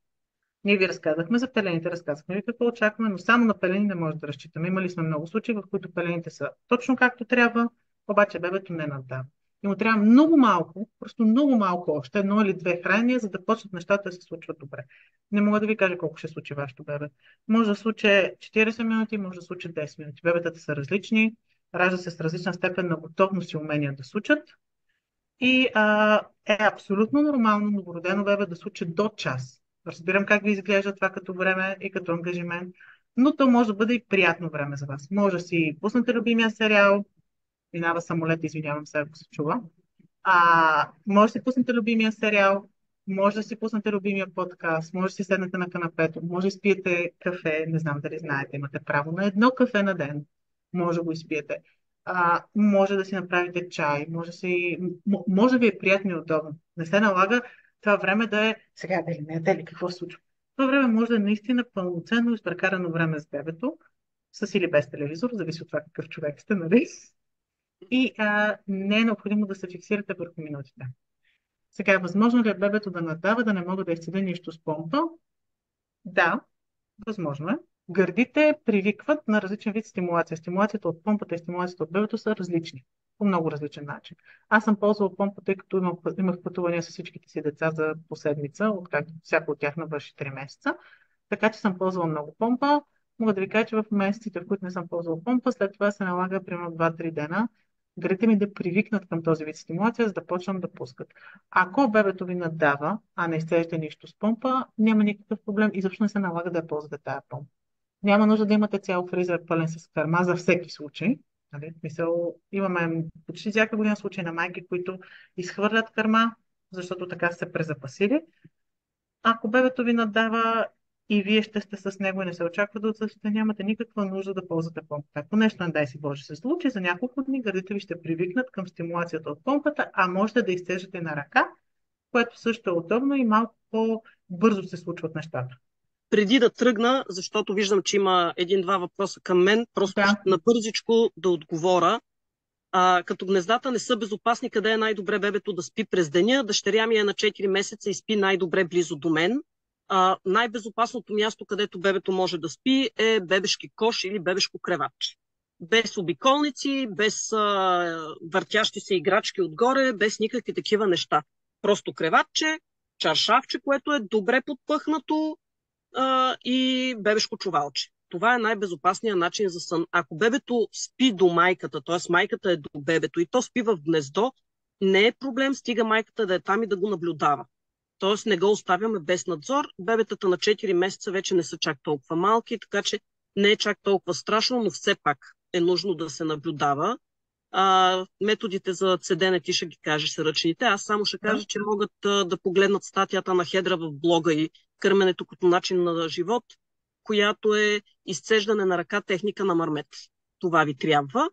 Ние ви разказахме за пелените, разказахме ви какво очакваме, но само на пелени не може да разчитаме. Имали сме много случаи, в които пелените са точно както трябва, обаче бебето не наддава. И му трябва много малко, просто много малко още, едно или две хранения, за да почнат нещата да се случват добре. Не мога да ви кажа колко ще случи вашето бебе. Може да случи 40 минути, може да случи 10 минути. Бебетата са различни, раждат се с различна степен на готовност и умения да случат. И е абсолютно нормално новородено бебе да случи до час. Разбирам как ви изглежда това като време и като ангажимент, но то може да бъде и приятно време за вас. Може да си пуснете любимия сериал, минава самолет, извинявам се, ако се чува. Може да си пуснете любимия сериал, може да си пуснете любимия подкаст, може да си седнете на канапето, може да изпиете кафе, не знам дали знаете, имате право на едно кафе на ден, може да го изпиете. Може да си направите чай, може да ви е приятно и удобно. Не се налага това време да е сега дали не, дали какво се случва. Това време може да е наистина пълноценно изпрекарано време с бебето, с или без телевизор, зависи от това какъв човек сте, нали? И не е необходимо да се фиксирате върху минутите. Сега, възможно ли е бебето да надава, да не мога да изцеди нищо с помпа? Да, възможно е. Гърдите привикват на различен вид стимулация. Стимулацията от помпата и стимулацията от бебето са различни. По много различен начин. Аз съм ползвала помпа, тъй като имах пътувания с всичките си деца за по седмица, откакто всяко от тях навърши 3 месеца. Така че съм ползвала много помпа. Мога да ви кажа, че в месеците, в които не съм ползвала помпа, след това се налага примерно 2-3 дена гърдите ми да привикнат към този вид стимулация, за да почнат да пускат. Ако бебето ви наддава, а не изцеждате нищо с помпа, няма никакъв проблем и защо не се налага да я ползвате тая помпа. Няма нужда да имате цял фризер пълен с кърма за всеки случай. Нали? Мисъл, имаме почти всяка година случаи на майки, които изхвърлят кърма, защото така са се презапасили. Ако бебето ви наддава и вие ще сте с него и не се очаква да отсъствате, нямате никаква нужда да ползвате помпата. Ако нещо, не дай си Боже, се случи, за няколко дни гърдите ви ще привикнат към стимулацията от помпата, а можете да изтежате на ръка, което също е удобно и малко по-бързо се случват нещата. Преди да тръгна, защото виждам, че има един-два въпроса към мен, просто Да. набързичко да отговоря. Като гнездата не са безопасни, къде е най-добре бебето да спи през деня. Дъщеря ми е на 4 месеца и спи най-добре близо до мен. Най-безопасното място, където бебето може да спи, е бебешки кош или бебешко креватче. Без обиколници, без въртящи се играчки отгоре, без никакви такива неща. Просто креватче, чаршавче, което е добре подпъхнато, и бебешко чувалче. Това е най-безопасният начин за сън. Ако бебето спи до майката, т.е. майката е до бебето и то спи в гнездо, не е проблем, стига майката да е там и да го наблюдава. Т.е. не го оставяме без надзор. Бебетата на 4 месеца вече не са чак толкова малки, така че не е чак толкова страшно, но все пак е нужно да се наблюдава. Методите за цедене ти ще ги кажеш с ръчните. Аз само ще кажа, че могат да погледнат статията на Хедра в блога и кърменето като начин на живот, която е изцеждане на ръка техника на Мармет. Това ви трябва.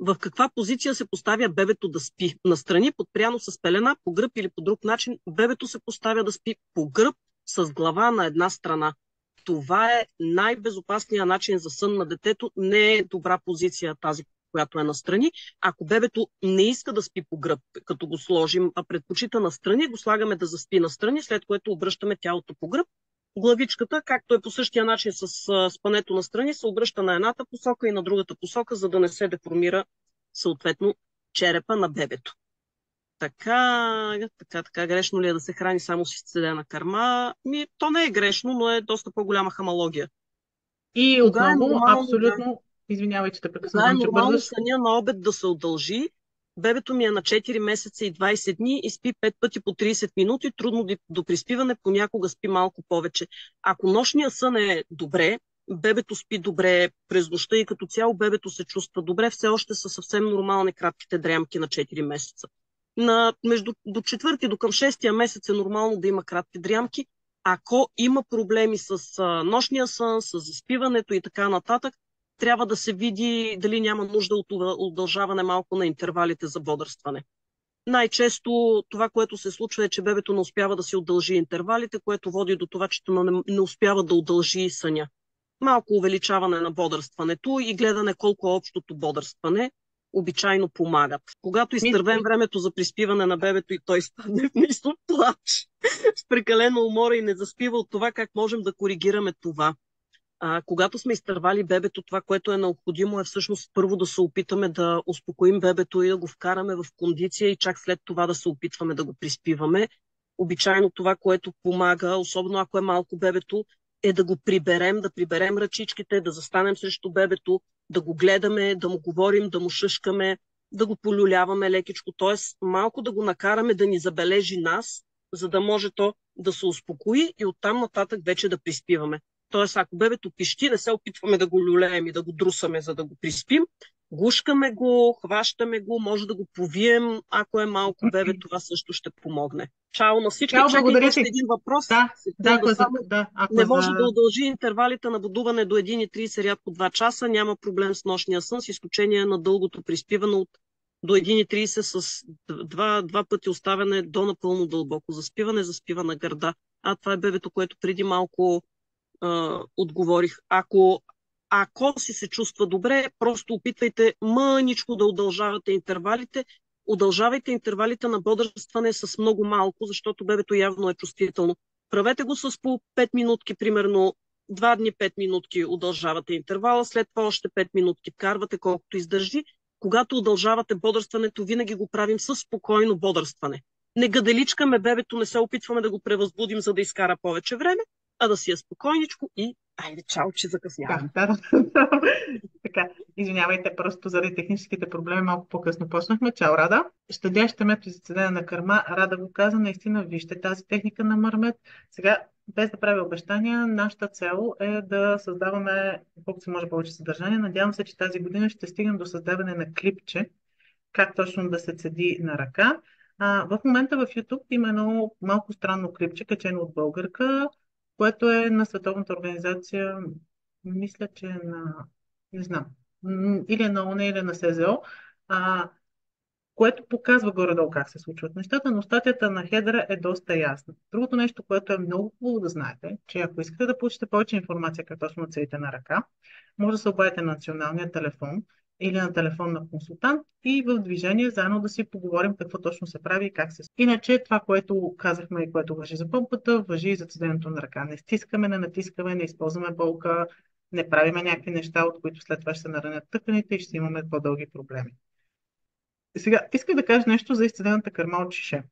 В каква позиция се поставя бебето да спи? Настрани, подпряно с пелена, по гръб или по друг начин, бебето се поставя да спи по гръб с глава на една страна. Това е най-безопасният начин за сън на детето. Не е добра позиция тази, която е настрани. Ако бебето не иска да спи по гръб, като го сложим, а предпочита настрани, го слагаме да заспи настрани, след което обръщаме тялото по гръб. Главичката, както е по същия начин с спането настрани, се обръща на едната посока и на другата посока, за да не се деформира съответно черепа на бебето. Така, грешно ли е да се храни само с изцедена кърма? То не е грешно, но е доста по-голяма хамалогия. И Кога отново, абсолютно, извинявай, че те прекъсвам, че нормално бързаш. съня на обед да се удължи. Бебето ми е на 4 месеца и 20 дни и спи 5 пъти по 30 минути. Трудно до приспиване, понякога спи малко повече. Ако нощния сън е добре, бебето спи добре през нощта и като цяло бебето се чувства добре, все още са съвсем нормални кратките дрямки на 4 месеца. До 4 до към 6 месец е нормално да има кратки дрямки. Ако има проблеми с нощния сън, с заспиването и така нататък, трябва да се види дали няма нужда от удължаване малко на интервалите за бодрстване. Най-често това, което се случва, е, че бебето не успява да си удължи интервалите, което води до това, че не успява да удължи съня. Малко увеличаване на бодрстването и гледане колко е общото бодрстване обичайно помагат. Когато изтървем времето за приспиване на бебето и той стане в нисъл плач, с прекалена умора и не заспива от това, как можем да коригираме това. Когато сме изтървали бебето, това, което е необходимо, е всъщност първо да се опитаме да успокоим бебето и да го вкараме в кондиция и чак след това да се опитваме да го приспиваме. Обичайно това, което помага, особено ако е малко бебето, е да го приберем, да приберем ръчичките, да застанем срещу бебето, да го гледаме, да му говорим, да му шъшкаме, да го полюляваме лекичко, т.е. малко да го накараме да ни забележи нас, за да може то да се успокои и оттам нататък вече да приспиваме. Тоест, ако бебето пищи, не се опитваме да го люлеем и да го друсаме, за да го приспим. Гушкаме го, хващаме го, може да го повием. Ако е малко бебе, това също ще помогне. Чао на всички. Чакай, още един въпрос. Не може да удължи интервалите на будуване до 1,30, рядко 2 часа. Няма проблем с нощния сън, с изключение на дългото приспиване до 1,30 с два пъти оставяне до напълно дълбоко заспиване, заспива на гърда. Това е бебето, което преди малко отговорих. Ако си се чувства добре, просто опитвайте мъничко да удължавате интервалите. Удължавайте интервалите на бодрстване с много малко, защото бебето явно е чувствително. Правете го с по 5 минутки, примерно 2 дни 5 минутки удължавате интервала, след това още 5 минутки вкарвате колкото издържи. Когато удължавате бодрстването, винаги го правим с спокойно бодрстване. Не гаделичкаме бебето, не се опитваме да го превъзбудим, за да изкара повече време, а да си е спокойничко и айде, чао, че закъснявам. Така, извинявайте, просто заради техническите проблеми малко по-късно почнахме. Чао, Рада. Щадящите методи за цедене на кърма, Рада го каза, наистина вижте тази техника на Мармет. Сега, без да правя обещания, нашата цел е да създаваме колкото се може повече съдържание. Надявам се, че тази година ще стигнем до създаване на клипче, как точно да се цеди на ръка. В момента в YouTube има едно малко странно клипче, качено от българка, което е на Световната организация, мисля, че е на, не знам, или е на ОНЕ, или на СЗО, което показва горе-долу как се случват нещата, но статията на Хедра е доста ясна. Другото нещо, което е много хубаво да знаете, че ако искате да получите повече информация как точно целите на ръка, може да се обадите на националния телефон или на телефон на консултант и в движение заедно да си поговорим какво точно се прави и как се. Иначе това, което казахме и което въжи за помпата, въжи и за цеденето на ръка. Не стискаме, не натискаме, не използваме болка, не правиме някакви неща, от които след това ще се наранят тъканите и ще имаме по-дълги проблеми. Сега, исках да кажа нещо за изцедената кърма от шише.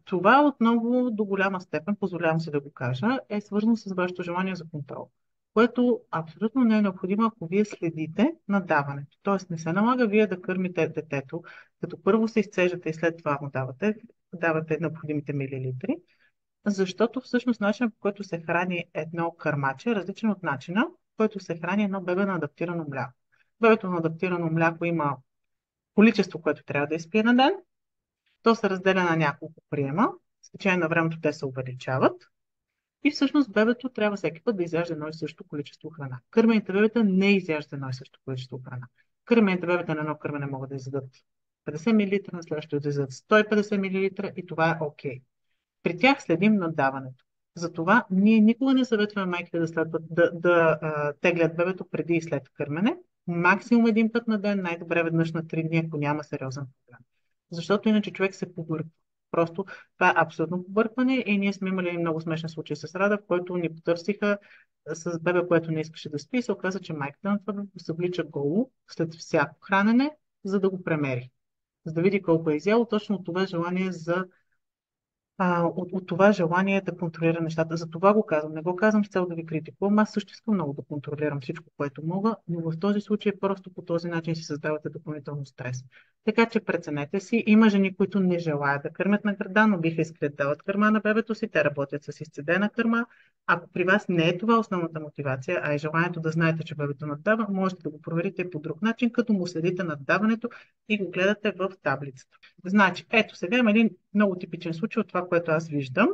Това отново до голяма степен, позволявам се да го кажа, е свързано с вашето желание за контрол, което абсолютно не е необходимо, ако вие следите надаването. Тоест не се налага вие да кърмите детето, като първо се изцеждате и след това му давате необходимите милилитри, защото всъщност начинът, по който се храни едно кърмаче е различен от начина, по който се храни едно бебе на адаптирано мляко. Бебето на адаптирано мляко има количество, което трябва да изпие на ден. То се разделя на няколко приема. С течение на времето те се увеличават. И всъщност бебето трябва всеки път да изяжда едно и също количество храна. Кърмените бебета не изяждат едно и също количество храна. Кърмените бебета на едно кърмене могат да изядат 50 мл, на следващото да изядат 150 мл и това е окей. При тях следим наддаването. Затова ние никога не съветваме майките да, следват, теглят бебето преди и след кърмене. Максимум един път на ден, най-добре веднъж на 3 дни, ако няма сериозен проблем. Защото иначе човек се побърква. Просто това е абсолютно побъркване и ние сме имали много смешни случаи с Рада, в който ни потърсиха с бебе, което не искаше да спи и се оказа, че майката на това бебе се влича голо след всяко хранене, за да го премери. За да види колко е изяло, точно от това желание от това желание да контролира нещата. За това го казвам. Не го казвам с цел да ви критикувам. Аз също искам много да контролирам всичко, което мога, но в този случай просто по този начин си създавате допълнително стрес. Така че преценете си. Има жени, които не желаят да кърмят на града, но биха искали да дават кърма на бебето си. Те работят с изцедена кърма. Ако при вас не е това основната мотивация, а е желанието да знаете, че бебето наддава, можете да го проверите по друг начин, като му следите наддаването и го гледате в таблицата. Значи, ето сега има един много типичен случай от това, което аз виждам.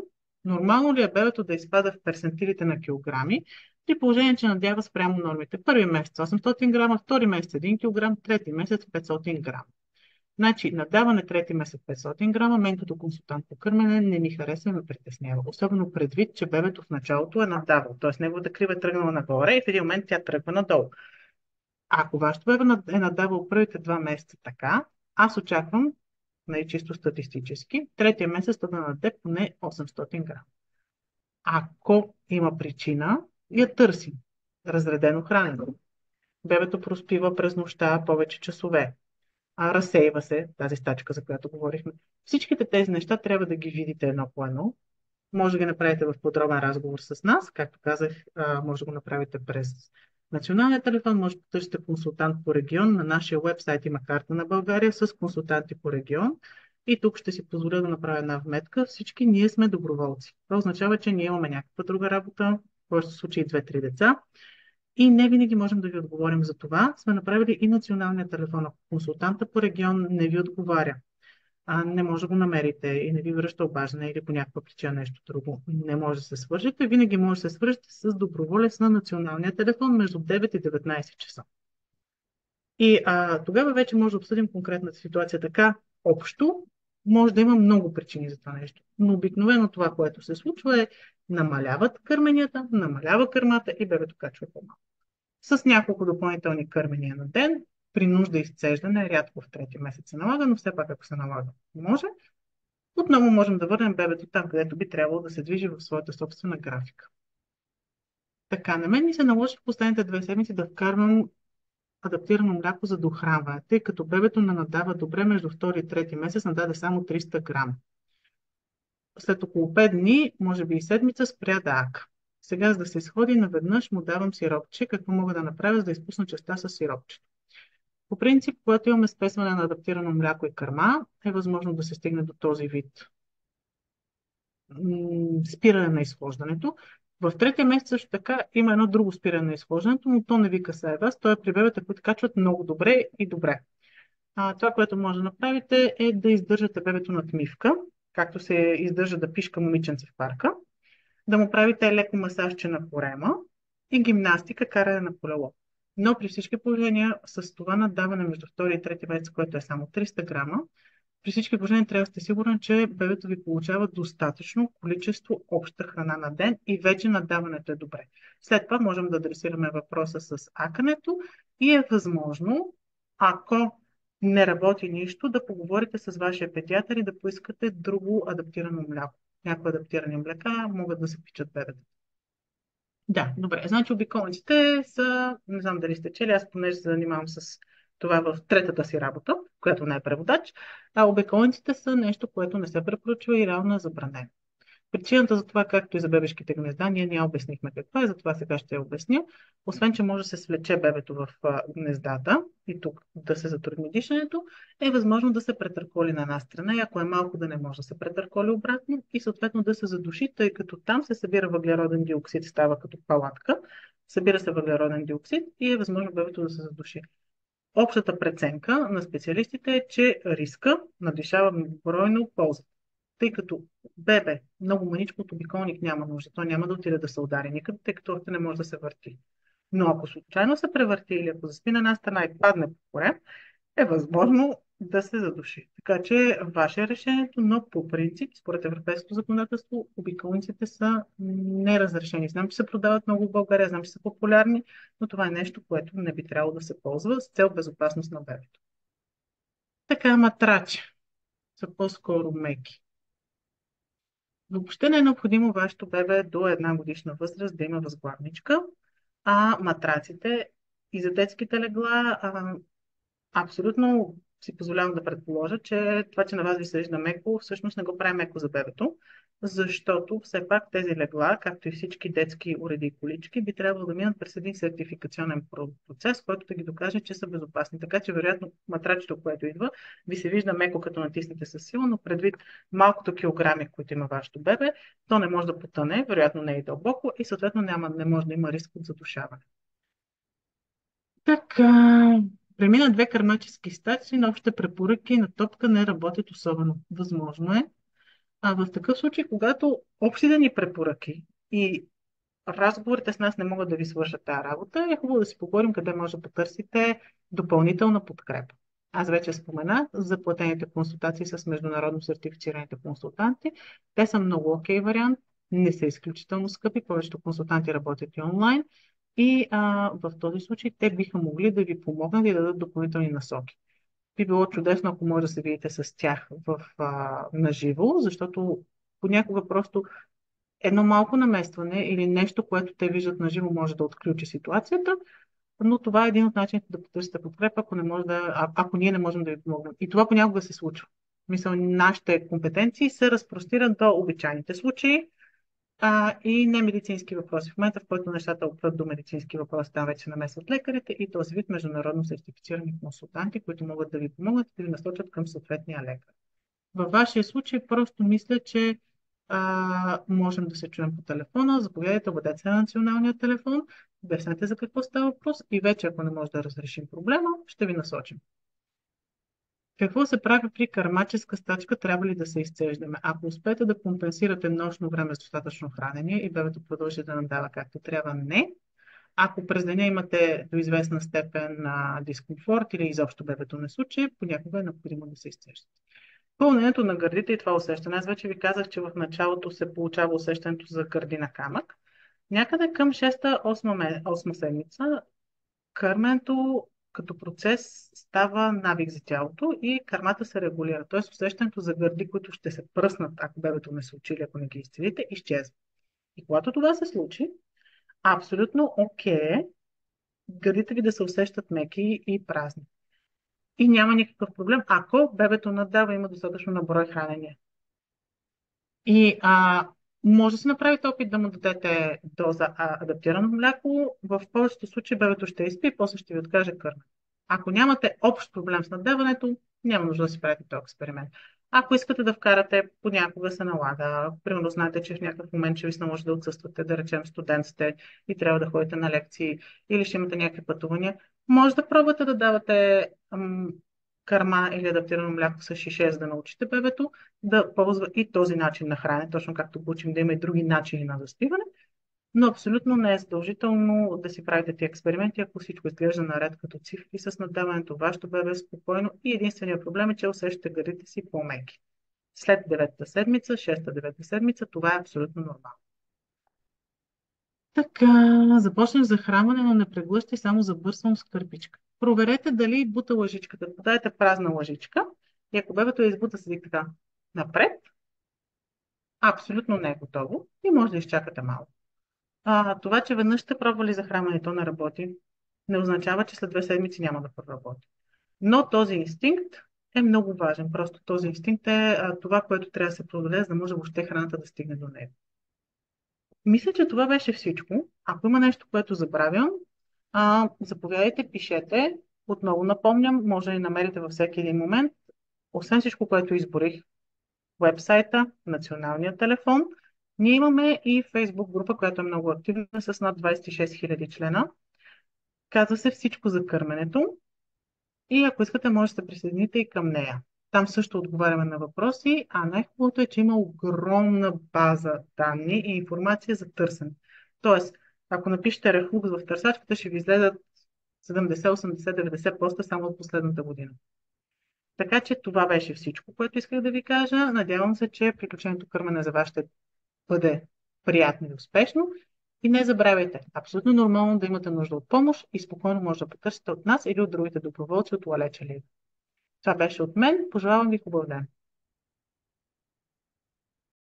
Нормално ли е бебето да изпада в персентилите на килограми, при положение, че надява спрямо нормите? Първи месец 800 грама, втори месец 1 килограм, трети месец 500 грама. Значи, надаване трети месец 500 грама, мен като консултант по кърмене не ми харесва и ме притеснява. Особено предвид, че бебето в началото е надавал. Т.е. неговата крива е тръгнала нагоре и в един момент тя тръгва надолу. Ако вашето бебе е надавал първите 2 месеца така, аз очаквам, чисто статистически, третия месец да нададе поне 800 грама. Ако има причина, я търсим. Разредено хранене. Бебето проспива през нощта повече часове. Разсейва се, тази стачка, за която говорихме. Всичките тези неща трябва да ги видите едно по едно. Може да ги направите в подробен разговор с нас. Както казах, може да го направите през националния телефон, може да потърсите консултант по регион. На нашия уебсайт има карта на България с консултанти по регион. И тук ще си позволя да направя една вметка. Всички ние сме доброволци. Това означава, че ние имаме някаква друга работа, в повечето случаи 2-3 деца. И не винаги можем да ви отговорим за това. Сме направили и националния телефон. Ако консултанта по регион не ви отговаря, не може да го намерите и не ви връща обаждане или по някаква причина нещо друго, не може да се свържете, винаги може да се свържете с доброволец на националния телефон между 9 и 19 часа. И тогава вече може да обсъдим конкретната ситуация така общо. Може да има много причини за това нещо. Но обикновено това, което се случва е намаляват кърменията, намалява кърмата и бебето качва по-малко. С няколко допълнителни кърмения на ден, при нужда изцеждане, рядко в трети месец се налага, но все пак ако се налага, може, отново можем да върнем бебето там, където би трябвало да се движи в своята собствена графика. Така, на мен ми се наложи в последните 2 седмици да вкарвам адаптирано мляко за дохранване, тъй като бебето не надава добре между втори и трети месец, нададе само 300 грама. След около 5 дни, може би и седмица, спря да ака. Сега, за да се изходи, наведнъж му давам сиропче. Какво мога да направя, за да изпусна частта с сиропче? По принцип, когато имаме смесване на адаптирано мляко и кърма, е възможно да се стигне до този вид спиране на изхождането. В третия месец също така има едно друго спиране на изхождането, но то не ви касае вас. То е при бебета, които качват много добре и добре. Това, което може да направите е да издържате бебето на отмивка, както се издържа да пишка момиченце в парка, да му правите леко масажче на корема и гимнастика, каране на колело. Но при всички положения с това наддаване между втори и трети месец, което е само 300 грама, при всички положения трябва да сте сигурни, че бебето ви получава достатъчно количество обща храна на ден и вече наддаването е добре. След това можем да адресираме въпроса с акането и е възможно Ако не работи нищо, да поговорите с вашия педиатър и да поискате друго адаптирано мляко. Някои адаптирани млека могат да се пичат бебета. Да, добре. Значи обиколниците са, не знам дали сте чели, аз понеже се занимавам с това в третата си работа, която не е преводач, а обиколниците са нещо, което не се препоръчва и реално е забранено. Причината за това, както и за бебешките гнезда, ние не обяснихме каква е, затова сега ще я обясня. Освен, че може да се свлече бебето в гнездата и тук да се затрудни дишането, е възможно да се претърколи на една страна и ако е малко да не може да се претърколи обратно и съответно да се задуши, тъй като там се събира въглероден диоксид, става като палатка, събира се въглероден диоксид и е възможно бебето да се задуши. Общата преценка на специалистите е, че риска надвишава многобройно ползата. Тъй като бебе, много мъничко от обиколник няма нужда. Той няма да отиде да се удари никъде, тъй като още не може да се върти. Но ако случайно се превърти или ако заспи на една страна и падне по корем, е възможно да се задуши. Така че ваше е решението, но по принцип, според европейското законодателство, обиколниците са неразрешени. Знам, че се продават много в България, знам, че са популярни, но това е нещо, което не би трябвало да се ползва с цел безопасност на бебето. Така, матрачи са по-скоро меки. Въобще не е необходимо вашето бебе до една годишна възраст да има възглавничка, а матраците и за детските легла абсолютно си позволявам да предположа, че това, че на вас ви се вижда меко, всъщност не го прави меко за бебето, защото все пак тези легла, както и всички детски уреди и колички, би трябвало да минат през един сертификационен процес, който да ги докаже, че са безопасни. Така че, вероятно, матрачето, което идва, ви се вижда меко, като натиснете със сила, но предвид малкото килограми, които има вашето бебе, то не може да потъне, вероятно не е и дълбоко и съответно не може да има риск от задушаване. Така, премина две кърмачески стаци, но общите препоръки на топка не работят особено. Възможно е. А в такъв случай, когато общите ни препоръки и разговорите с нас не могат да ви свършат тази работа, е хубаво да си поговорим къде може да потърсите допълнителна подкрепа. Аз вече споменах за платените консултации с международно сертифицираните консултанти. Те са много окей вариант, не са изключително скъпи, повечето консултанти работят и онлайн и в този случай те биха могли да ви помогнат и да дадат допълнителни насоки. Би било чудесно, ако може да се видите с тях наживо, защото понякога просто едно малко наместване или нещо, което те виждат на живо, може да отключи ситуацията, но това е един от начините да потърсите подкрепа, ако, не може ако ние не можем да ви помогнем. И това понякога се случва. Мисля, нашите компетенции се разпростират до обичайните случаи и не медицински въпроси. В момента, в който нещата опрат до медицински въпроси, там вече намесват лекарите и този вид международно сертифицирани консултанти, които могат да ви помогнат и да ви насочат към съответния лекар. Във вашия случай просто мисля, че можем да се чуем по телефона. Заповядайте, бъдете се на националния телефон, обяснете за какво става въпрос и вече, ако не може да разрешим проблема, ще ви насочим. Какво се прави при кърмаческа стачка? Трябва ли да се изцеждаме? Ако успеете да компенсирате нощно време с достатъчно хранене и бебето продължи да надава както трябва, не. Ако през деня имате до известна степен на дискомфорт или изобщо бебето не случи, понякога е необходимо да се изцеждате. Пълненето на гърдите и това усещане. Аз вече ви казах, че в началото се получава усещането за гърди на камък. Някъде към 6-8 седмица кърменето като процес става навик за тялото и кърмата се регулира. Тоест усещането за гърди, които ще се пръснат, ако бебето не се учи или ако не ги изцелите, изчезва. И когато това се случи, абсолютно окей гърдите ви да се усещат меки и празни. И няма никакъв проблем, ако бебето надава има достатъчно наброй хранение. И може да се направите опит да му дадете доза адаптирано мляко. В повечето случаи бебето ще изпи и после ще ви откаже кърма. Ако нямате общ проблем с надаването, няма нужда да си правите този експеримент. Ако искате да вкарате, понякога се налага. Примерно знаете, че в някакъв момент ще ви се наложи да отсъствате, да речем студент сте и трябва да ходите на лекции или ще имате някакви пътувания. Може да пробвате да давате кърма или адаптирано мляко с шише, за да научите бебето да ползва и този начин на хранене, точно както учим да има и други начини на заспиване, но абсолютно не е задължително да си правите тези експерименти, ако всичко изглежда наред като цифри с надаването. Вашето бебе е спокойно и единственият проблем е, че усещате гърдите си по-меки. След 9-та седмица, 6-та-9-та седмица, това е абсолютно нормално. Така, започнах захранване, но не преглъщай, само забърсвам с кърпичка. проверете дали бута лъжичката. Подайте празна лъжичка и ако бебето я избута седи така напред, абсолютно не е готово и може да изчакате малко. Това, че веднъж сте пробвали захранване и то не работи, не означава, че след 2 седмици няма да проработи. Но този инстинкт е много важен. Просто този инстинкт е това, което трябва да се преодолее, за да може въобще храната да стигне до него. Мисля, че това беше всичко. Ако има нещо, което забравям, заповядайте, пишете. Отново напомням, може да ни намерите във всеки един момент. Освен всичко, което изборих, вебсайта, националния телефон, ние имаме и Facebook група, която е много активна с над 26 000 члена. Казва се Всичко за кърменето. И ако искате, може да се присъедините и към нея. Там също отговаряме на въпроси, а най-хубавото е, че има огромна база данни и информация за търсене. Тоест, ако напишете рефлукс в търсачката, ще ви излезат 70, 80, 90 поста само от последната година. Така че това беше всичко, което исках да ви кажа. Надявам се, че приключението кърмене за вас ще бъде приятно и успешно. И не забравяйте, абсолютно нормално да имате нужда от помощ и спокойно може да потърсите от нас или от другите доброволци от Лалече Лига. Това беше от мен. Пожелавам ви хубав ден.